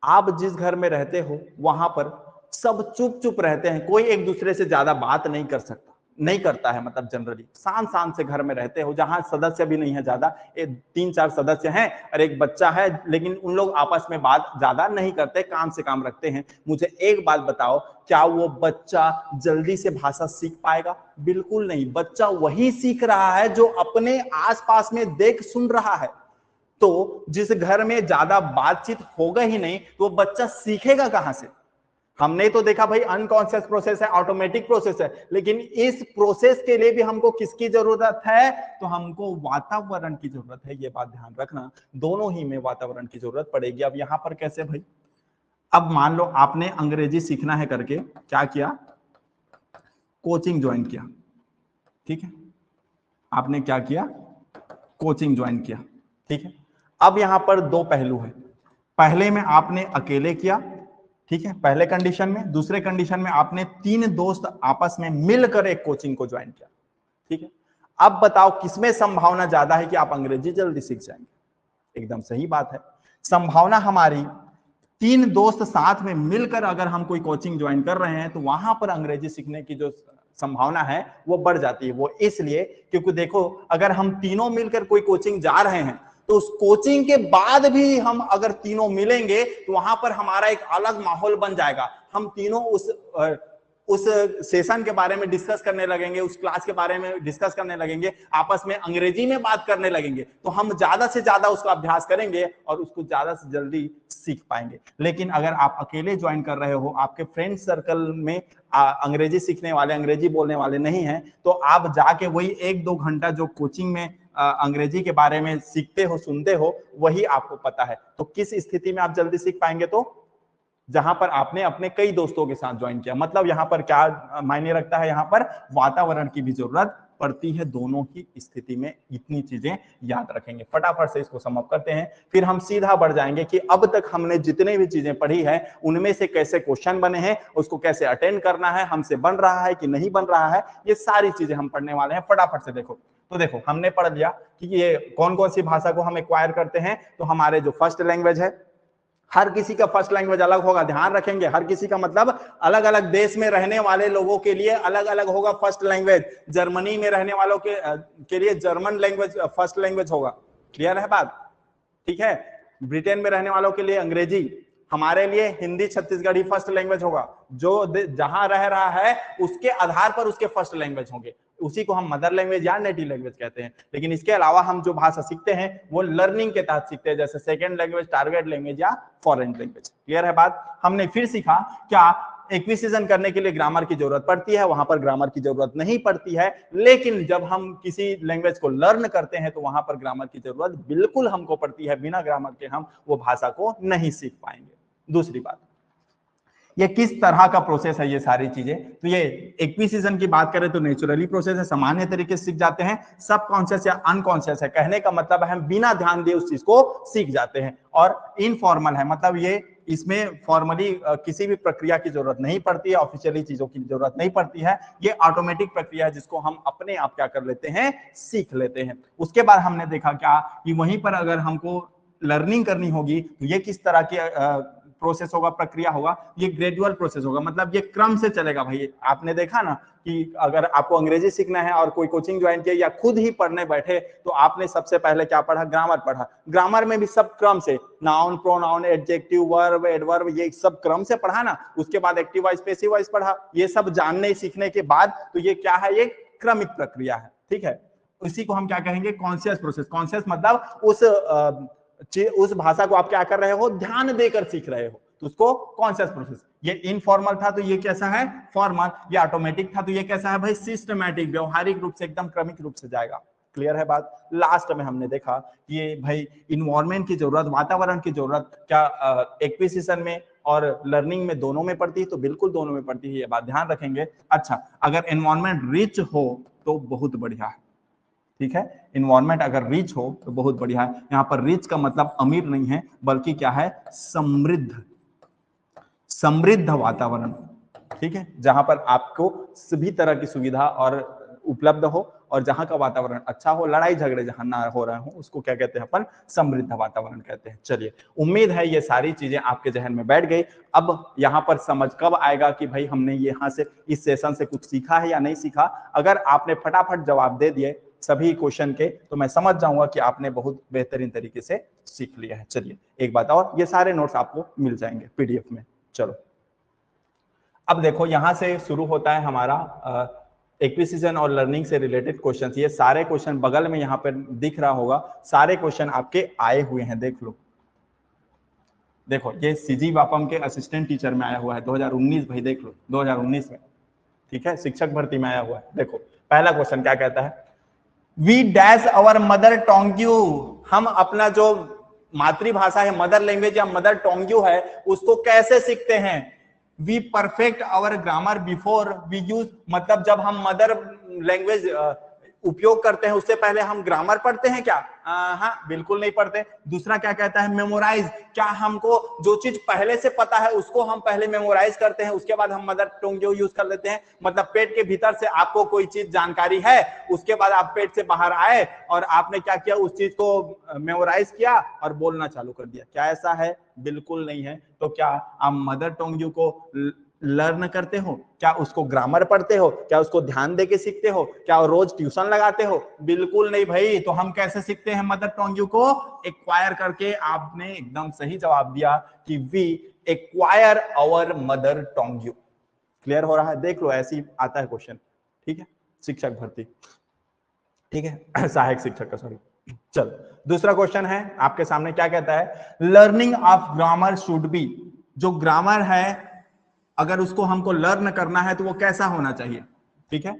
आप जिस घर में रहते हो वहां पर सब चुप चुप रहते हैं, कोई एक दूसरे से ज्यादा बात नहीं कर सकता, नहीं करता है, मतलब जनरली शांत शांत से घर में रहते हो, जहां सदस्य भी नहीं है ज्यादा, 3-4 सदस्य हैं और एक बच्चा है, लेकिन उन लोग आपस में बात ज्यादा नहीं करते, काम से काम रखते हैं। मुझे एक बात बताओ, क्या वो बच्चा जल्दी से भाषा सीख पाएगा? बिल्कुल नहीं। बच्चा वही सीख रहा है जो अपने आसपास में देख सुन रहा है। तो जिस घर में ज्यादा बातचीत होगा ही नहीं, तो बच्चा सीखेगा कहां से? हमने तो देखा भाई अनकॉन्शियस प्रोसेस है, ऑटोमेटिक प्रोसेस है, लेकिन इस प्रोसेस के लिए भी हमको किसकी जरूरत है? तो हमको वातावरण की जरूरत है। ये बात ध्यान रखना, दोनों ही में वातावरण की जरूरत पड़ेगी। अब यहां पर कैसे भाई? अब मान लो आपने अंग्रेजी सीखना है करके क्या किया? कोचिंग ज्वाइन किया। ठीक है, आपने क्या किया? कोचिंग ज्वाइन किया। ठीक है, अब यहां पर दो पहलू है। पहले में आपने अकेले किया, ठीक है, पहले कंडीशन में। दूसरे कंडीशन में आपने 3 दोस्त आपस में मिलकर एक कोचिंग को ज्वाइन किया। ठीक है, अब बताओ किसमें संभावना ज्यादा है कि आप अंग्रेजी जल्दी सीख जाएंगे? एकदम सही बात है, संभावना हमारी 3 दोस्त साथ में मिलकर अगर हम कोई कोचिंग ज्वाइन कर रहे हैं तो वहां पर अंग्रेजी सीखने की जो संभावना है वो बढ़ जाती है। वो इसलिए क्योंकि देखो, अगर हम तीनों मिलकर कोई कोचिंग जा रहे हैं तो उस कोचिंग के बाद भी हम अगर तीनों मिलेंगे तो वहां पर हमारा एक अलग माहौल बन जाएगा। हम तीनों उस सेशन के बारे में डिस्कस करने लगेंगे, उस क्लास के बारे में डिस्कस करने लगेंगे, आपस में अंग्रेजी में बात करने लगेंगे, तो हम ज्यादा से ज्यादा उसका अभ्यास करेंगे और उसको ज्यादा से जल्दी सीख पाएंगे। लेकिन अगर आप अकेले ज्वाइन कर रहे हो, आपके फ्रेंड सर्कल में अंग्रेजी सीखने वाले, अंग्रेजी बोलने वाले नहीं है, तो आप जाके वही 1-2 घंटा जो कोचिंग में अंग्रेजी के बारे में सीखते हो, सुनते हो, वही आपको पता है। तो किस स्थिति में आप जल्दी सीख पाएंगे? तो जहां पर आपने अपने कई दोस्तों के साथ ज्वाइन किया। मतलब यहाँ पर क्या मायने रखता है, यहाँ पर वातावरण की भी जरूरत पड़ती है। दोनों की स्थिति में इतनी चीजें याद रखेंगे। फटाफट से इसको सम अप करते हैं, फिर हम सीधा बढ़ जाएंगे कि अब तक हमने जितने भी चीजें पढ़ी है उनमें से कैसे क्वेश्चन बने हैं, उसको कैसे अटेंड करना है, हमसे बन रहा है कि नहीं बन रहा है, ये सारी चीजें हम पढ़ने वाले हैं। फटाफट से देखो, तो देखो हमने पढ़ लिया कि ये कौन कौन सी भाषा को हम एक्वायर करते हैं। तो हमारे जो फर्स्ट लैंग्वेज है, हर किसी का फर्स्ट लैंग्वेज अलग होगा, ध्यान रखेंगे। हर किसी का मतलब अलग अलग देश में रहने वाले लोगों के लिए अलग अलग होगा फर्स्ट लैंग्वेज। जर्मनी में रहने वालों के लिए जर्मन लैंग्वेज फर्स्ट लैंग्वेज होगा। क्लियर है बात? ठीक है। ब्रिटेन में रहने वालों के लिए अंग्रेजी, हमारे लिए हिंदी छत्तीसगढ़ी फर्स्ट लैंग्वेज होगा। जो जहां रह रहा है उसके आधार पर उसके फर्स्ट लैंग्वेज होंगे, उसी को हम मदर लैंग्वेज या नेटिव लैंग्वेज कहते हैं। लेकिन इसके अलावा हम जो भाषा सीखते हैं वो लर्निंग के तहत सीखते हैं, जैसे सेकंड लैंग्वेज, टारगेट लैंग्वेज या फॉरेन लैंग्वेज। क्लियर है बात? हमने फिर सीखा क्या एक्विजिशन करने के लिए ग्रामर की जरूरत पड़ती है, वहां पर ग्रामर की जरूरत नहीं पड़ती है। लेकिन जब हम किसी लैंग्वेज को लर्न करते हैं तो वहां पर ग्रामर की जरूरत बिल्कुल हमको पड़ती है। बिना ग्रामर के हम वो भाषा को नहीं सीख पाएंगे। दूसरी बात, ये किस तरह का प्रोसेस है ये सारी चीजें। तो ये एक्विजिशन की बात करें तो नेचुरली प्रोसेस है, सामान्य तरीके से सीख जाते हैं। सब कॉन्शियस या अनकॉन्शियस है, कहने का मतलब है हम बिना ध्यान दिए उस चीज को सीख जाते हैं। और इनफॉर्मल है, मतलब ये इसमें फॉर्मली किसी भी प्रक्रिया की जरूरत नहीं पड़ती है, ऑफिशियली चीजों की जरूरत नहीं पड़ती है। ये ऑटोमेटिक प्रक्रिया है जिसको हम अपने आप क्या कर लेते हैं, सीख लेते हैं। उसके बाद हमने देखा क्या कि वहीं पर अगर हमको लर्निंग करनी होगी तो ये किस तरह की प्रोसेस होगा, प्रक्रिया होगा। ये ग्रेजुअल प्रोसेस होगा, मतलब ये क्रम से चलेगा। भाई आपने देखा ना कि अगर आपको अंग्रेजी सीखना है और कोई कोचिंग ज्वाइन किया या खुद ही पढ़ने बैठे तो आपने सबसे पहले क्या पढ़ा, ग्रामर पढ़ा। ग्रामर में भी सब क्रम से, noun, pronoun, adjective, verb, adverb, ये सब क्रम से पढ़ा ना। उसके बाद एक्टिव वॉइस, पैसिव वॉइस पढ़ा। ये सब जानने सीखने के बाद तो ये क्या है, ये क्रमिक प्रक्रिया है। ठीक है, इसी को हम क्या कहेंगे, कॉन्शियस प्रोसेस। कॉन्शियस मतलब उस भाषा को आप क्या कर रहे हो, ध्यान देकर सीख रहे हो, तो उसको कॉन्शियस प्रोसेस। ये इनफॉर्मल था तो ये कैसा है, फॉर्मल। ये ऑटोमेटिक था तो ये कैसा है भाई, सिस्टमैटिक, व्यवहारिक रूप से, एकदम क्रमिक रूप से जाएगा। क्लियर है बात? लास्ट में हमने देखा ये भाई इन्वायरमेंट की जरूरत, वातावरण की जरूरत क्या एक्विजिशन में और लर्निंग में दोनों में पड़ती है, तो बिल्कुल दोनों में पड़ती है, ये बात ध्यान रखेंगे। अच्छा, अगर एनवायरमेंट रिच हो तो बहुत बढ़िया है। ठीक है, इन्वायरमेंट अगर रिच हो तो बहुत बढ़िया है। यहाँ पर रिच का मतलब अमीर नहीं है, बल्कि क्या है, समृद्ध, समृद्ध वातावरण। ठीक है, जहां पर आपको सभी तरह की सुविधा और उपलब्ध हो और जहां का वातावरण अच्छा हो, लड़ाई झगड़े जहां ना हो रहे हो, उसको क्या कहते हैं अपन, समृद्ध वातावरण कहते हैं। चलिए, उम्मीद है ये सारी चीजें आपके जहन में बैठ गई। अब यहाँ पर समझ कब आएगा कि भाई हमने यहाँ से इस सेशन से कुछ सीखा है या नहीं सीखा। अगर आपने फटाफट जवाब दे दिए सभी क्वेश्चन के तो मैं समझ जाऊंगा कि आपने बहुत बेहतरीन तरीके से सीख लिया है। चलिए, एक बात और, ये सारे नोट्स आपको मिल जाएंगे पीडीएफ में। चलो, अब देखो यहां से शुरू होता है हमारा एक्विजिशन और लर्निंग से रिलेटेड क्वेश्चन। ये सारे क्वेश्चन बगल में यहाँ पर दिख रहा होगा, सारे क्वेश्चन आपके आए हुए हैं, देख लो। देखो ये सीजी वापम के असिस्टेंट टीचर में आया हुआ है 2019, भाई देख लो 2019 में। ठीक है, शिक्षक भर्ती में आया हुआ है। देखो पहला क्वेश्चन क्या कहता है, we dash our mother tongue. हम अपना जो मातृभाषा है, मदर लैंग्वेज या मदर टोंग्यू है, उसको कैसे सीखते हैं। We perfect our grammar before we use, मतलब जब हम मदर लैंग्वेज उपयोग करते हैं उससे पहले हम ग्रामर पढ़ते हैं क्या? हाँ, बिल्कुल नहीं पढ़ते। दूसरा क्या कहता है, मेमोराइज। क्या हमको जो चीज पहले से पता है उसको हम पहले मेमोराइज करते हैं, उसके बाद हम मदर टंग यूज कर लेते हैं। मतलब पेट के भीतर से आपको कोई चीज जानकारी है, उसके बाद आप पेट से बाहर आए और आपने क्या किया, उस चीज को मेमोराइज किया और बोलना चालू कर दिया। क्या ऐसा है? बिल्कुल नहीं है। तो क्या आप मदर टंग को लर्न करते हो? क्या उसको ग्रामर पढ़ते हो? क्या उसको ध्यान देके सीखते हो? क्या रोज ट्यूशन लगाते हो? बिल्कुल नहीं भाई। तो हम कैसे सीखते हैं मदर टंग को? एक्वायर करके। आपने एकदम सही जवाब दिया कि we acquire our mother tongue. Clear हो रहा है? देख लो, ऐसी आता है क्वेश्चन। ठीक है, शिक्षक भर्ती, ठीक है, सहायक शिक्षक का, सॉरी। चलो, दूसरा क्वेश्चन है आपके सामने, क्या कहता है, learning of grammar should be. जो ग्रामर है अगर उसको हमको लर्न करना है तो वो कैसा होना चाहिए? ठीक है,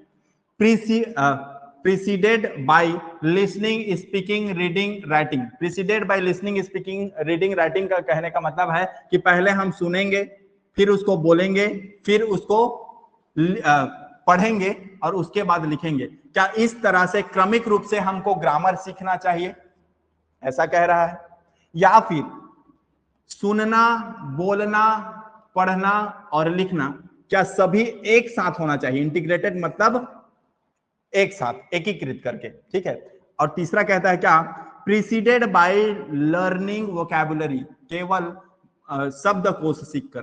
preceded by listening, speaking, reading, writing. Preceded by listening, speaking, reading, writing का कहने का मतलब है कि पहले हम सुनेंगे, फिर उसको बोलेंगे, फिर उसको पढ़ेंगे और उसके बाद लिखेंगे। क्या इस तरह से क्रमिक रूप से हमको ग्रामर सीखना चाहिए, ऐसा कह रहा है? या फिर सुनना, बोलना, पढ़ना और लिखना क्या सभी एक साथ होना चाहिए? इंटीग्रेटेड मतलब एक साथ, एकीकृत करके, ठीक है। और तीसरा कहता है क्या? प्रीसीडेड बाय लर्निंग वोकैबुलरी, केवल शब्दकोश सीखकर,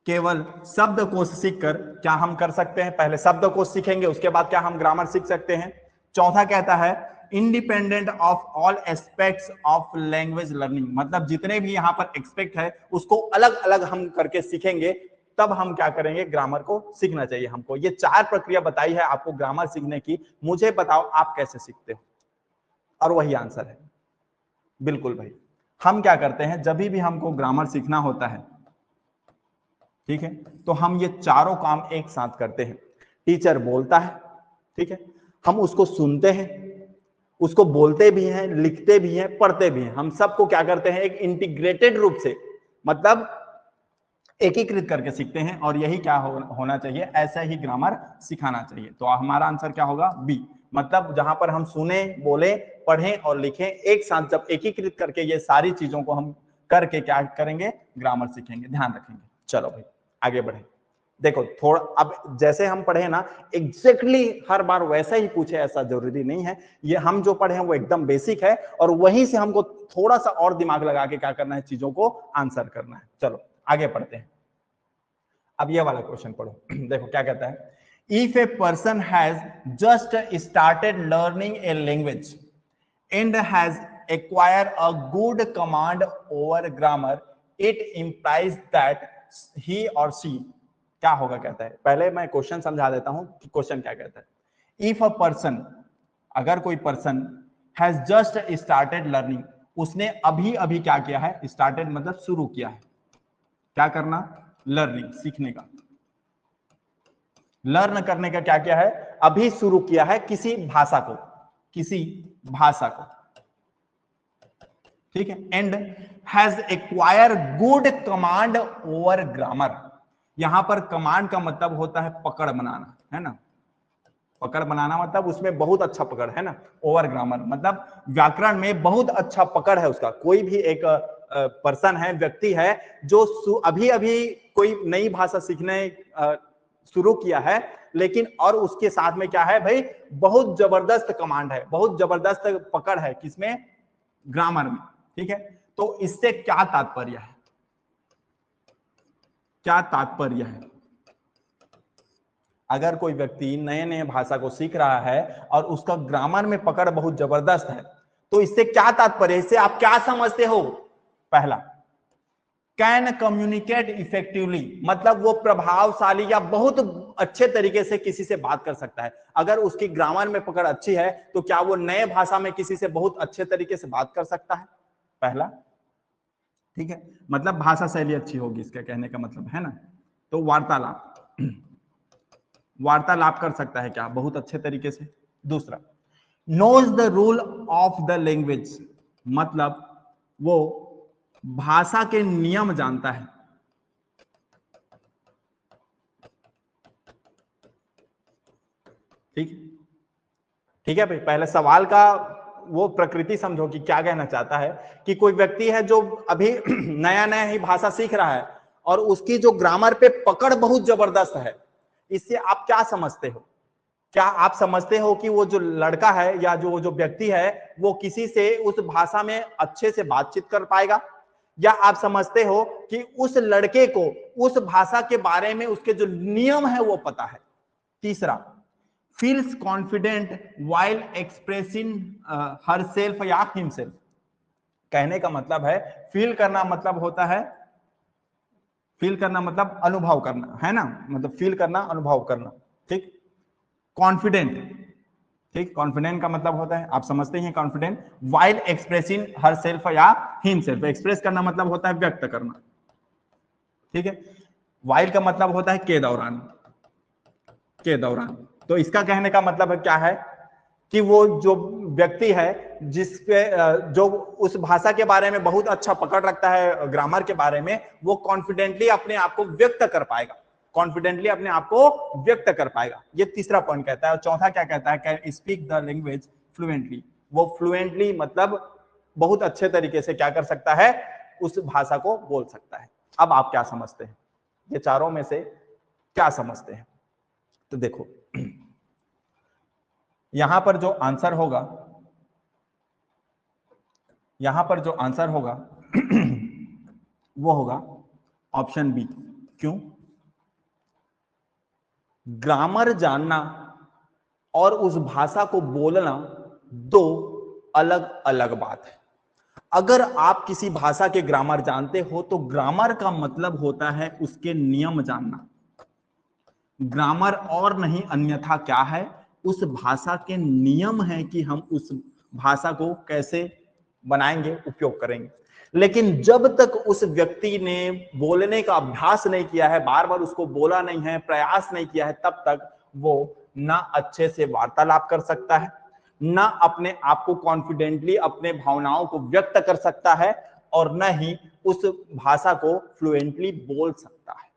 केवल शब्दकोश सीखकर क्या हम कर सकते हैं? पहले शब्दकोश सीखेंगे, उसके बाद क्या हम ग्रामर सीख सकते हैं? चौथा कहता है independent of all aspects of language learning, मतलब जितने भी यहाँ पर एक्सपेक्ट है उसको अलग अलग हम करके सीखेंगे, तब हम क्या करेंगे? ग्रामर को सीखना चाहिए हमको। ये 4 प्रक्रिया बताई है आपको ग्रामर सीखने की। मुझे बताओ आप कैसे सीखते हो? और वही आंसर है, बिल्कुल भाई। हम क्या करते हैं, जब भी हमको ग्रामर सीखना होता है, ठीक है, तो हम ये चारों काम एक साथ करते हैं। टीचर बोलता है, ठीक है, हम उसको सुनते हैं, उसको बोलते भी हैं, लिखते भी हैं, पढ़ते भी हैं। हम सबको क्या करते हैं? एक इंटीग्रेटेड रूप से, मतलब एकीकृत करके सीखते हैं। और यही क्या होना चाहिए? ऐसा ही ग्रामर सिखाना चाहिए। तो हमारा आंसर क्या होगा? बी। मतलब जहां पर हम सुने, बोले, पढ़ें और लिखें एक साथ, जब एकीकृत करके ये सारी चीजों को हम करके क्या करेंगे? ग्रामर सीखेंगे। ध्यान रखेंगे। चलो भाई आगे बढ़े। देखो थोड़ा, अब जैसे हम पढ़े ना, एग्जैक्टली हर बार वैसा ही पूछे ऐसा जरूरी नहीं है। ये हम जो पढ़े हैं वो एकदम बेसिक है, और वहीं से हमको थोड़ा सा और दिमाग लगा के क्या करना है? चीजों को आंसर करना है। चलो आगे पढ़ते हैं। अब ये वाला क्वेश्चन पढ़ो। देखो क्या कहता है? If a person has just started learning a language and has acquired a good command over grammar, it implies that he or she, क्या होगा कहता है? पहले मैं क्वेश्चन समझा देता हूं कि क्वेश्चन क्या कहता है। इफ अ पर्सन, अगर कोई person has just started learning, उसने अभी अभी क्या किया है? स्टार्टेड मतलब शुरू किया है। क्या करना? लर्निंग, सीखने का, लर्न करने का क्या किया है? अभी शुरू किया है किसी भाषा को, किसी भाषा को, ठीक है। And has acquire good command over grammar. यहां पर कमांड का मतलब होता है पकड़ बनाना, है ना? पकड़ बनाना मतलब उसमें बहुत अच्छा पकड़ है ना। ओवर ग्रामर मतलब व्याकरण में बहुत अच्छा पकड़ है उसका। कोई भी एक पर्सन है, व्यक्ति है, जो अभी अभी कोई नई भाषा सीखने शुरू किया है, लेकिन और उसके साथ में क्या है भाई? बहुत जबरदस्त कमांड है, बहुत जबरदस्त पकड़ है, किसमें? ग्रामर में, ठीक है। तो इससे क्या तात्पर्य है? क्या तात्पर्य है? अगर कोई व्यक्ति नए नए भाषा को सीख रहा है और उसका ग्रामर में पकड़ बहुत जबरदस्त है, तो इससे क्या तात्पर्य? इससे आप क्या समझते हो? पहला, कैन कम्युनिकेट इफेक्टिवली, मतलब वो प्रभावशाली या बहुत अच्छे तरीके से किसी से बात कर सकता है। अगर उसकी ग्रामर में पकड़ अच्छी है तो क्या वो नए भाषा में किसी से बहुत अच्छे तरीके से बात कर सकता है? पहला, ठीक है, मतलब भाषा शैली अच्छी होगी, इसका कहने का मतलब है ना। तो वार्तालाप, वार्तालाप कर सकता है क्या? बहुत अच्छे तरीके से। दूसरा, knows the rule of the language, मतलब वो भाषा के नियम जानता है। ठीक, ठीक है भाई। पहले सवाल का वो प्रकृति समझो कि क्या कहना चाहता है, कि कोई व्यक्ति है जो अभी नया नया ही भाषा सीख रहा है और उसकी जो ग्रामर पे पकड़ बहुत जबरदस्त है। इससे आप क्या समझते हो? क्या आप समझते हो कि वो जो लड़का है या जो व्यक्ति है वो किसी से उस भाषा में अच्छे से बातचीत कर पाएगा? या आप समझते हो कि उस लड़के को उस भाषा के बारे में उसके जो नियम है वो पता है? तीसरा, feels confident while expressing herself या हिमसेल्फ। कहने का मतलब है, फील करना मतलब होता है, फील करना मतलब अनुभव करना, है ना? मतलब फील करना, अनुभव करना, ठीक। कॉन्फिडेंट, ठीक, कॉन्फिडेंट का मतलब होता है, आप समझते हैं कॉन्फिडेंट, व्हाइल एक्सप्रेसिंग हरसेल्फ या हिमसेल्फ। एक्सप्रेस करना मतलब होता है व्यक्त करना, ठीक है। व्हाइल का मतलब होता है के दौरान, के दौरान। तो इसका कहने का मतलब है क्या है कि वो जो व्यक्ति है जिसके जो उस भाषा के बारे में बहुत अच्छा पकड़ रखता है, ग्रामर के बारे में, वो कॉन्फिडेंटली अपने आप को व्यक्त कर पाएगा, कॉन्फिडेंटली अपने आप को व्यक्त कर पाएगा। ये तीसरा पॉइंट कहता है। और चौथा क्या कहता है? Can speak the language fluently. वो फ्लुएंटली मतलब बहुत अच्छे तरीके से क्या कर सकता है? उस भाषा को बोल सकता है। अब आप क्या समझते हैं? ये चारों में से क्या समझते हैं? तो देखो यहां पर जो आंसर होगा, यहां पर जो आंसर होगा वो होगा ऑप्शन बी। क्यों? ग्रामर जानना और उस भाषा को बोलना दो अलग अलग बात है। अगर आप किसी भाषा के ग्रामर जानते हो तो ग्रामर का मतलब होता है उसके नियम जानना। ग्रामर और नहीं अन्यथा क्या है? उस भाषा के नियम है कि हम उस भाषा को कैसे बनाएंगे, उपयोग करेंगे। लेकिन जब तक उस व्यक्ति ने बोलने का अभ्यास नहीं किया है, बार बार उसको बोला नहीं है, प्रयास नहीं किया है, तब तक वो ना अच्छे से वार्तालाप कर सकता है, ना अपने आप को कॉन्फिडेंटली अपने भावनाओं को व्यक्त कर सकता है, और न ही उस भाषा को फ्लुएंटली बोल सकता है।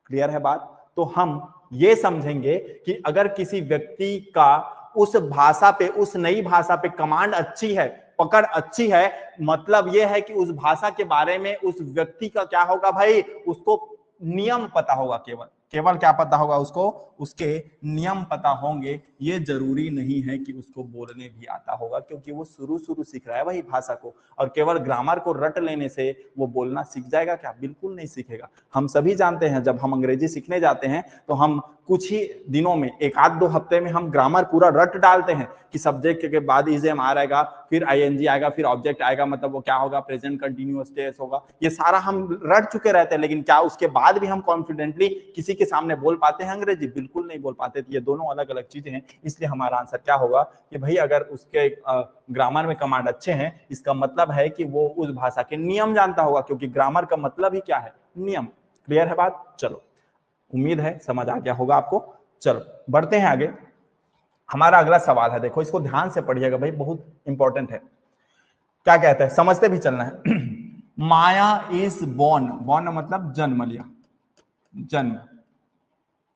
क्लियर है बात? तो हम ये समझेंगे कि अगर किसी व्यक्ति का उस भाषा पे, उस नई भाषा पे कमांड अच्छी है, पकड़ अच्छी है, मतलब यह है कि उस भाषा के बारे में उस व्यक्ति का क्या होगा भाई? उसको नियम पता होगा। केवल केवल क्या पता होगा उसको? उसके नियम पता होंगे। ये जरूरी नहीं है कि उसको बोलने भी आता होगा, क्योंकि वो शुरू शुरू सीख रहा है वही भाषा को। और केवल ग्रामर को रट लेने से वो बोलना सीख जाएगा क्या? बिल्कुल नहीं सीखेगा। हम सभी जानते हैं जब हम अंग्रेजी सीखने जाते हैं तो हम कुछ ही दिनों में, एक आध दो हफ्ते में हम ग्रामर पूरा रट डालते हैं कि सब्जेक्ट के बाद इज एम आर आएगा, फिर आईएनजी आएगा, फिर ऑब्जेक्ट आएगा, मतलब वो क्या होगा? प्रेजेंट कंटिन्यूअस टेंस होगा। ये सारा हम रट चुके रहते हैं। लेकिन क्या उसके बाद भी हम कॉन्फिडेंटली किसी के सामने बोल पाते हैं अंग्रेजी? बिल्कुल नहीं बोल पाते। ये दोनों अलग अलग चीजें हैं। इसलिए हमारा आंसर क्या होगा कि भाई अगर उसके ग्रामर में कमांड अच्छे हैं, इसका मतलब है कि वो उस भाषा के नियम जानता होगा, क्योंकि ग्रामर का मतलब ही क्या है? नियम। क्लियर है बात? चलो, उम्मीद है समझ आ गया होगा आपको। चलो बढ़ते हैं आगे। हमारा अगला सवाल है, देखो इसको ध्यान से पढ़िएगा भाई, बहुत इंपॉर्टेंट है। क्या कहते हैं? समझते भी चलना है। माया इज बोर्न, बोर्न मतलब जन्म लिया, जन्म,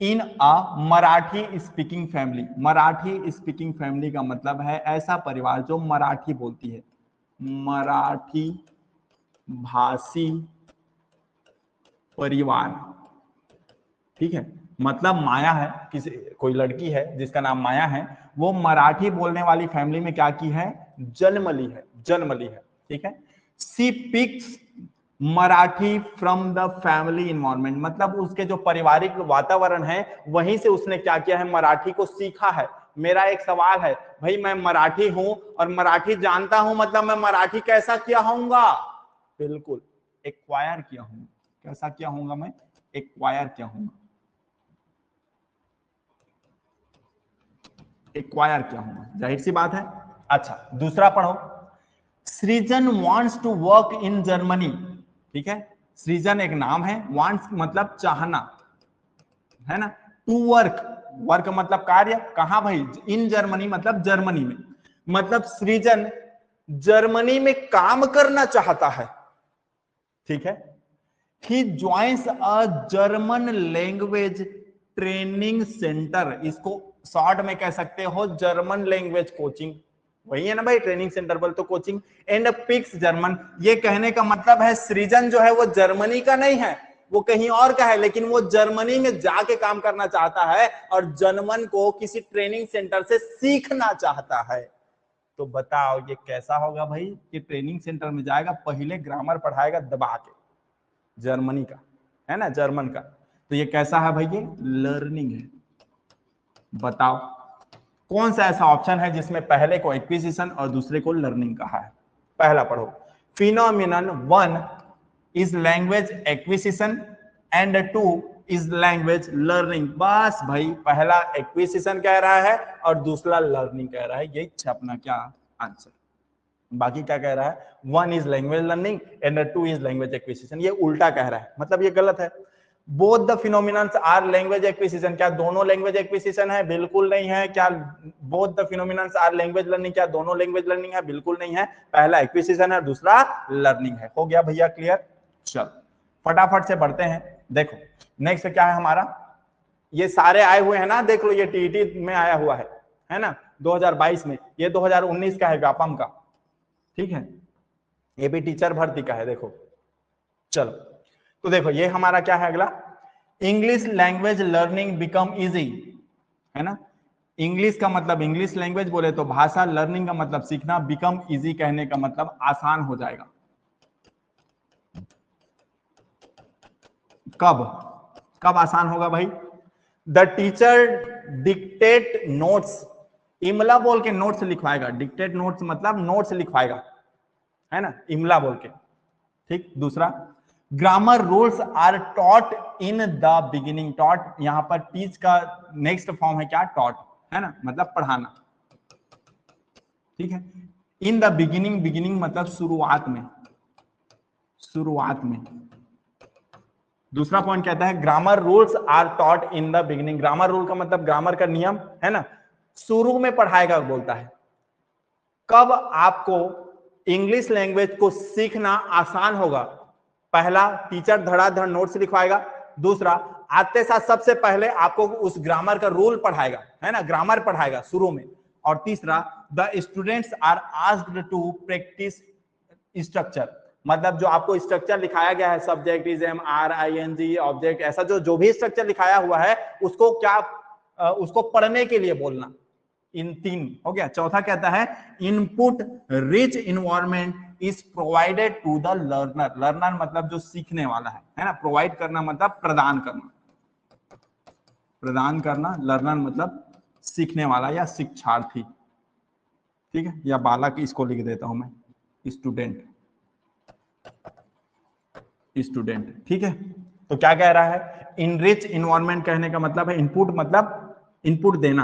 in a Marathi speaking family. Marathi speaking family का मतलब है ऐसा परिवार जो मराठी बोलती है, मराठी भाषी परिवार। ठीक है? मतलब माया है, किसी कोई लड़की है जिसका नाम माया है, वो मराठी बोलने वाली फैमिली में क्या की है? जन्म ली है, जन्म ली है। ठीक है? She picks Marathi from the family environment, मतलब उसके जो पारिवारिक वातावरण है वहीं से उसने क्या किया है? मराठी को सीखा है। मेरा एक सवाल है भाई, मैं मराठी हूं और मराठी जानता हूं, मतलब मैं मराठी कैसा किया होऊंगा? बिल्कुल एक्वायर किया हूं। कैसा किया होऊंगा? मैं एक्वायर किया हूंगा, एक्वायर किया हूंगा, जाहिर सी बात है। अच्छा, दूसरा पढ़ो। Srijan wants to work in Germany. ठीक है? सृजन एक नाम है, वांट्स मतलब चाहना, है ना? टू वर्क, वर्क मतलब कार्य, कहां भाई? इन जर्मनी मतलब जर्मनी में, मतलब सृजन जर्मनी में काम करना चाहता है। ठीक है? He joins a German language training centre, इसको शॉर्ट में कह सकते हो जर्मन लैंग्वेज कोचिंग। वही है ना भाई, ट्रेनिंग सेंटर बोल तो कोचिंग। एंड पिक्स जर्मन, ये कहने का मतलब है सृजन जो है वो जर्मनी का नहीं है, वो कहीं और का है, लेकिन वो जर्मनी में जाके काम करना चाहता है और जर्मन को किसी ट्रेनिंग सेंटर से सीखना चाहता है। तो बताओ ये कैसा होगा भाई? कि ट्रेनिंग सेंटर में जाएगा, पहले ग्रामर पढ़ाएगा दबा के, जर्मनी का, है ना, जर्मन का। तो ये कैसा है भाई? ये लर्निंग है। बताओ कौन सा ऐसा ऑप्शन है जिसमें पहले को एक्विजिशन और दूसरे को लर्निंग कहा है? पहला पढ़ो, phenomenon 1 is language acquisition and 2 is language learning. बस भाई, पहला एक्विजिशन कह रहा है और दूसरा लर्निंग कह रहा है, यही अपना क्या आंसर। बाकी क्या कह रहा है? 1 is language learning and 2 is language acquisition, ये उल्टा कह रहा है, मतलब ये गलत है। Both the phenomenons are language acquisition, क्या दोनों लैंग्वेज एक्विजिशन है? बिल्कुल नहीं है। क्या both the phenomenons are language learning, क्या दोनों लैंग्वेज लर्निंग है? बिल्कुल नहीं है। पहला एक्विजिशन है, दूसरा लर्निंग है। हो गया भैया क्लियर? चल फटाफट से बढ़ते हैं। देखो नेक्स्ट क्या है हमारा, ये सारे आए हुए हैं ना, देख लो ये टीईटी में आया हुआ है ना 2022 में, ये 2019 का है व्यापम का, ठीक है, ये भी टीचर भर्ती का है। देखो चलो तो देखो ये हमारा क्या है अगला, English language learning become easy, है ना। इंग्लिश का मतलब इंग्लिश लैंग्वेज बोले तो भाषा, लर्निंग का मतलब सीखना, बिकम इजी कहने का मतलब आसान हो जाएगा। कब कब आसान होगा भाई? द टीचर डिक्टेट नोट्स, इमला बोल के नोट्स लिखवाएगा। डिक्टेट नोट्स मतलब नोट्स लिखवाएगा, है ना, इमला बोल के, ठीक। दूसरा, grammar rules are taught in the beginning. Taught यहां पर टीच का नेक्स्ट फॉर्म है क्या? टॉट, है ना, मतलब पढ़ाना, ठीक है। इन द बिगिनिंग, बिगिनिंग मतलब शुरुआत में, शुरुआत में। दूसरा पॉइंट कहता है grammar rules are taught in the beginning. Grammar rule का मतलब ग्रामर का नियम, है ना, शुरू में पढ़ाएगा बोलता है। कब आपको इंग्लिश लैंग्वेज को सीखना आसान होगा? पहला, टीचर धड़ाधड़ नोट्स लिखवाएगा। दूसरा, आते साथ सबसे पहले आपको उस ग्रामर का रूल पढ़ाएगा, है ना, ग्रामर पढ़ाएगा शुरू में। और तीसरा, the students are asked to practise structure, मतलब जो आपको स्ट्रक्चर लिखाया गया है, subject is am are I N G object, ऐसा जो भी स्ट्रक्चर लिखाया हुआ है उसको क्या उसको पढ़ने के लिए बोलना। इन तीन हो गया। चौथा कहता है input rich environment is provided to the learner. Learner मतलब जो सीखने वाला है ना, प्रोवाइड करना मतलब प्रदान करना, प्रदान करना, लर्नर मतलब सीखने वाला या शिक्षार्थी, ठीक है, या बालक, इसको लिख देता हूं मैं, स्टूडेंट, स्टूडेंट, ठीक है। तो क्या कह रहा है, इनरिच इन्वायरमेंट कहने का मतलब है इनपुट, मतलब इनपुट देना,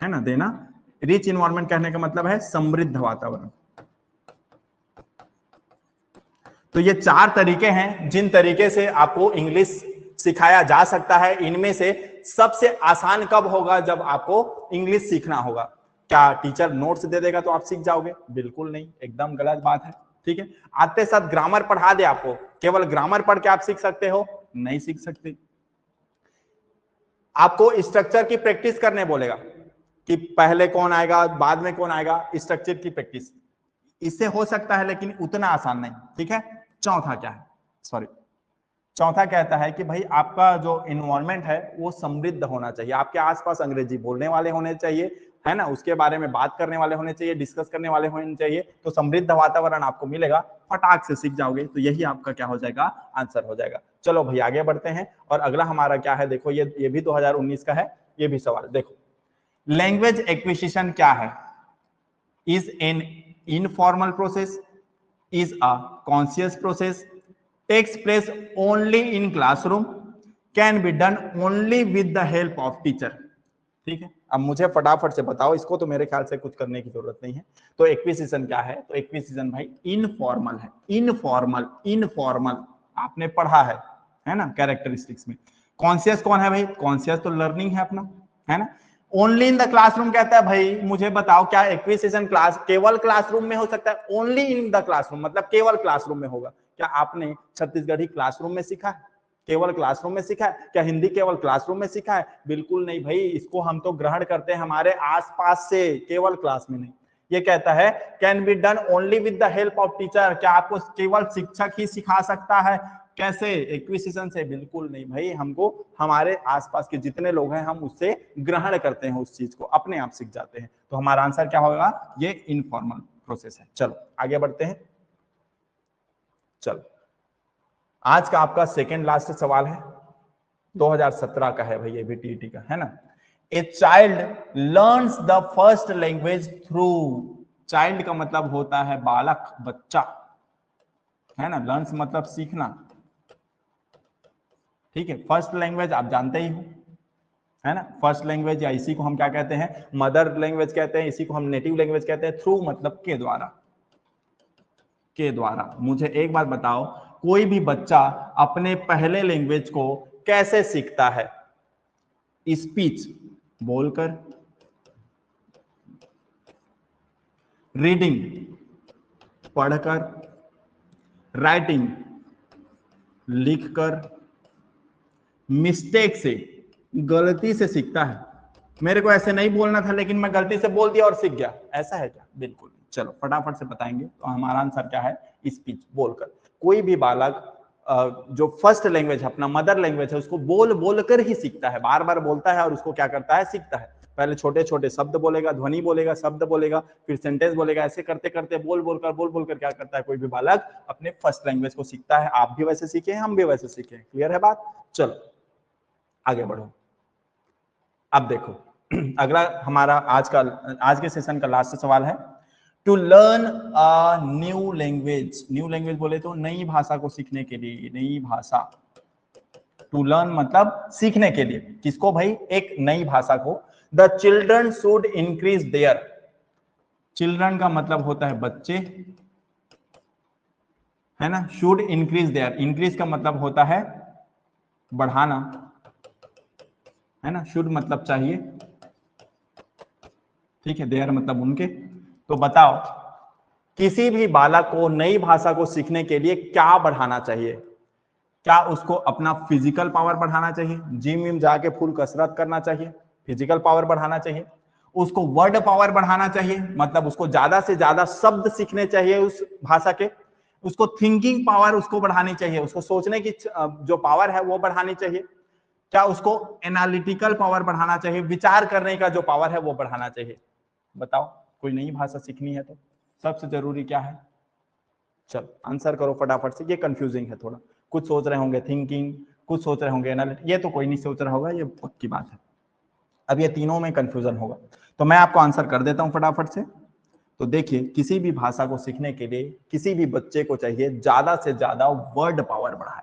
है ना, देना। रिच इन्वायरमेंट कहने का मतलब है समृद्ध वातावरण। तो ये चार तरीके हैं जिन तरीके से आपको इंग्लिश सिखाया जा सकता है। इनमें से सबसे आसान कब होगा? जब आपको इंग्लिश सीखना होगा। क्या टीचर नोट्स दे देगा तो आप सीख जाओगे? बिल्कुल नहीं, एकदम गलत बात है, ठीक है। आते साथ ग्रामर पढ़ा दे आपको, केवल ग्रामर पढ़ के आप सीख सकते हो? नहीं सीख सकते। आपको स्ट्रक्चर की प्रैक्टिस करने बोलेगा कि पहले कौन आएगा, बाद में कौन आएगा, स्ट्रक्चर की प्रैक्टिस, इससे हो सकता है लेकिन उतना आसान नहीं, ठीक है। चौथा क्या है, सॉरी, चौथा कहता है कि भाई आपका जो एनवायरनमेंट है वो समृद्ध होना चाहिए। आपके आसपास अंग्रेजी बोलने वाले होने चाहिए, है ना, उसके बारे में बात करने वाले होने चाहिए, डिस्कस करने वाले होने चाहिए। तो समृद्ध वातावरण आपको मिलेगा, फटाक से सीख जाओगे। तो यही आपका क्या हो जाएगा, आंसर हो जाएगा। चलो भाई आगे बढ़ते हैं। और अगला हमारा क्या है, देखो ये भी 2019 का है, ये भी सवाल देखो। लैंग्वेज एक्विजिशन क्या है? Is an informal process, is a conscious process, takes place only in classroom, can be done only with the help of teacher, ठीक है। अब मुझे फटाफट से बताओ, इसको तो मेरे ख्याल से कुछ करने की जरूरत नहीं है। तो एक्विजिशन क्या है? तो एक्विजिशन भाई इनफॉर्मल है, इनफॉर्मल, इनफॉर्मल आपने पढ़ा है ना, कैरेक्टरिस्टिक्स में। कॉन्शियस कौन है भाई? कॉन्शियस तो लर्निंग है अपना, है ना। ओनली इन द क्लासरूम कहता है, भाई मुझे बताओ क्या एक्विजिशन क्लास केवल क्लासरूम में हो सकता है? ओनली इन द क्लासरूम मतलब केवल क्लासरूम में होगा। क्या आपने छत्तीसगढ़ी क्लासरूम में सीखा है? केवल क्लासरूम में सीखा है? क्या हिंदी केवल क्लासरूम में सीखा है? बिल्कुल नहीं भाई, इसको हम तो ग्रहण करते हैं हमारे आसपास से, केवल क्लास में नहीं। ये कहता है can be done only with the help of teacher, क्या आपको केवल शिक्षक ही सिखा सकता है? कैसे? एक्विजिशन से? बिल्कुल नहीं भाई, हमको हमारे आसपास के जितने लोग हैं हम उससे ग्रहण करते हैं, उस चीज को अपने आप सीख जाते हैं। तो हमारा आंसर क्या होगा? ये इनफॉर्मल प्रोसेस है। चलो आगे बढ़ते हैं। चलो आज का आपका सेकेंड लास्ट सवाल है, 2017 का है भाई, ये भी टीईटी का है ना। A child learns the first language through, child का मतलब होता है बालक, बच्चा, है ना, लर्न्स मतलब सीखना, ठीक है। फर्स्ट लैंग्वेज आप जानते ही हो, है ना, फर्स्ट लैंग्वेज, या इसी को हम क्या कहते हैं, मदर लैंग्वेज कहते हैं, इसी को हम नेटिव लैंग्वेज कहते हैं। थ्रू मतलब के द्वारा, के द्वारा। मुझे एक बात बताओ, कोई भी बच्चा अपने पहले लैंग्वेज को कैसे सीखता है? स्पीच बोलकर, रीडिंग पढ़कर, राइटिंग लिखकर, मिस्टेक से गलती से सीखता है। मेरे को ऐसे नहीं बोलना था लेकिन मैं गलती से बोल दिया और सीख गया, ऐसा है क्या? बिल्कुल। चलो फटाफट से बताएंगे। तो हमारा आंसर क्या है? स्पीच बोलकर। कोई भी बालक जो फर्स्ट लैंग्वेज है, अपना मदर लैंग्वेज है, उसको बोल बोल कर ही सीखता है, बार बार बोलता है और उसको क्या करता है? सीखता है। पहले छोटे छोटे शब्द बोलेगा, ध्वनि बोलेगा, शब्द बोलेगा, फिर सेंटेंस बोलेगा, ऐसे करते करते बोल बोलकर क्या करता है कोई भी बालक? अपने फर्स्ट लैंग्वेज को सीखता है। आप भी वैसे सीखे, हम भी वैसे सीखे। क्लियर है बात? चलो आगे बढ़ो। अब देखो अगला हमारा आज के सेशन का लास्ट सवाल है, to learn a new language. New language बोले तो नई भाषा को सीखने के लिए, नई भाषा। टू लर्न मतलब सीखने के लिए, किसको भाई? एक नई भाषा को। The children should increase their. Children का मतलब होता है बच्चे, है ना? शुड इंक्रीज देयर, इंक्रीज का मतलब होता है बढ़ाना, है ना? शुड मतलब चाहिए, ठीक है, देयर मतलब उनके। तो बताओ किसी भी बालक को नई भाषा को सीखने के लिए क्या बढ़ाना चाहिए? क्या उसको अपना फिजिकल पावर बढ़ाना चाहिए, जिम विम जाके फुल कसरत करना चाहिए, फिजिकल पावर बढ़ाना चाहिए? उसको वर्ड पावर बढ़ाना चाहिए, मतलब उसको ज्यादा से ज्यादा शब्द सीखने चाहिए उस भाषा के? उसको थिंकिंग पावर उसको बढ़ानी चाहिए, उसको सोचने की जो पावर है वो बढ़ानी चाहिए? क्या उसको एनालिटिकल पावर बढ़ाना चाहिए, विचार करने का जो पावर है वो बढ़ाना चाहिए? बताओ, कोई नई भाषा सीखनी है तो सबसे जरूरी क्या है? चलो आंसर करो फटाफट से। ये कंफ्यूजिंग है थोड़ा, कुछ सोच रहे होंगे थिंकिंग, कुछ सोच रहे होंगे एनालिटिक, ये तो कोई नहीं सोच रहा होगा, ये पक्की बात है। अब ये तीनों में कंफ्यूजन होगा, तो मैं आपको आंसर कर देता हूं फटाफट से। तो देखिए, किसी भी भाषा को सीखने के लिए किसी भी बच्चे को चाहिए ज्यादा से ज्यादा वर्ड पावर बढ़ाए।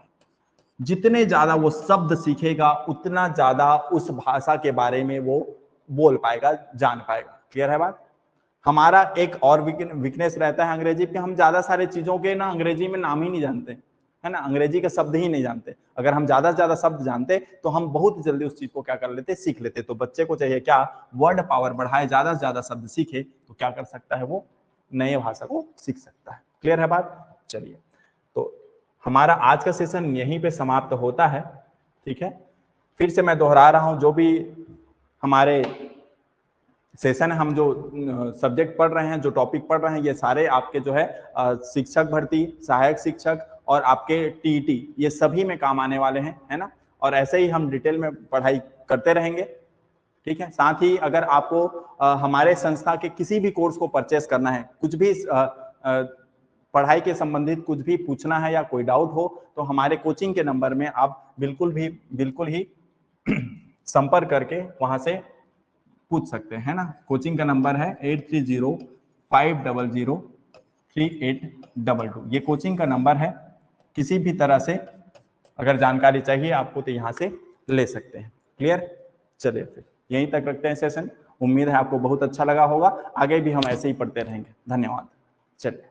जितने ज्यादा वो शब्द सीखेगा उतना ज्यादा उस भाषा के बारे में वो बोल पाएगा, जान पाएगा। क्लियर है बात? हमारा एक और वीकनेस रहता है अंग्रेजी पे, हम ज्यादा सारे चीजों के ना अंग्रेजी में नाम ही नहीं जानते, है ना? अंग्रेजी के शब्द ही नहीं जानते। अगर हम ज्यादा से ज्यादा शब्द जानते तो हम बहुत जल्दी उस चीज को क्या कर लेते? सीख लेते। तो बच्चे को चाहिए क्या? वर्ड पावर बढ़ाए, ज्यादा से ज्यादा शब्द सीखे, तो क्या कर सकता है वो? नए भाषा को सीख सकता है। क्लियर है बात? चलिए, तो हमारा आज का सेशन यहीं पे समाप्त होता है, ठीक है? फिर से मैं दोहरा रहा हूं, जो भी हमारे सेशन हम जो सब्जेक्ट पढ़ रहे हैं, जो टॉपिक पढ़ रहे हैं, ये सारे आपके जो है शिक्षक भर्ती, सहायक शिक्षक और आपके टीईटी, ये सभी में काम आने वाले हैं, है ना? और ऐसे ही हम डिटेल में पढ़ाई करते रहेंगे, ठीक है? साथ ही अगर आपको हमारे संस्था के किसी भी कोर्स को परचेस करना है, कुछ भी पढ़ाई के संबंधित कुछ भी पूछना है या कोई डाउट हो, तो हमारे कोचिंग के नंबर में आप बिल्कुल ही संपर्क करके वहां से पूछ सकते हैं, है ना? कोचिंग का नंबर है 8305003822। ये कोचिंग का नंबर है। किसी भी तरह से अगर जानकारी चाहिए आपको तो यहाँ से ले सकते हैं। क्लियर? चलिए फिर यहीं तक रखते हैं सेशन। उम्मीद है आपको बहुत अच्छा लगा होगा, आगे भी हम ऐसे ही पढ़ते रहेंगे। धन्यवाद। चलिए।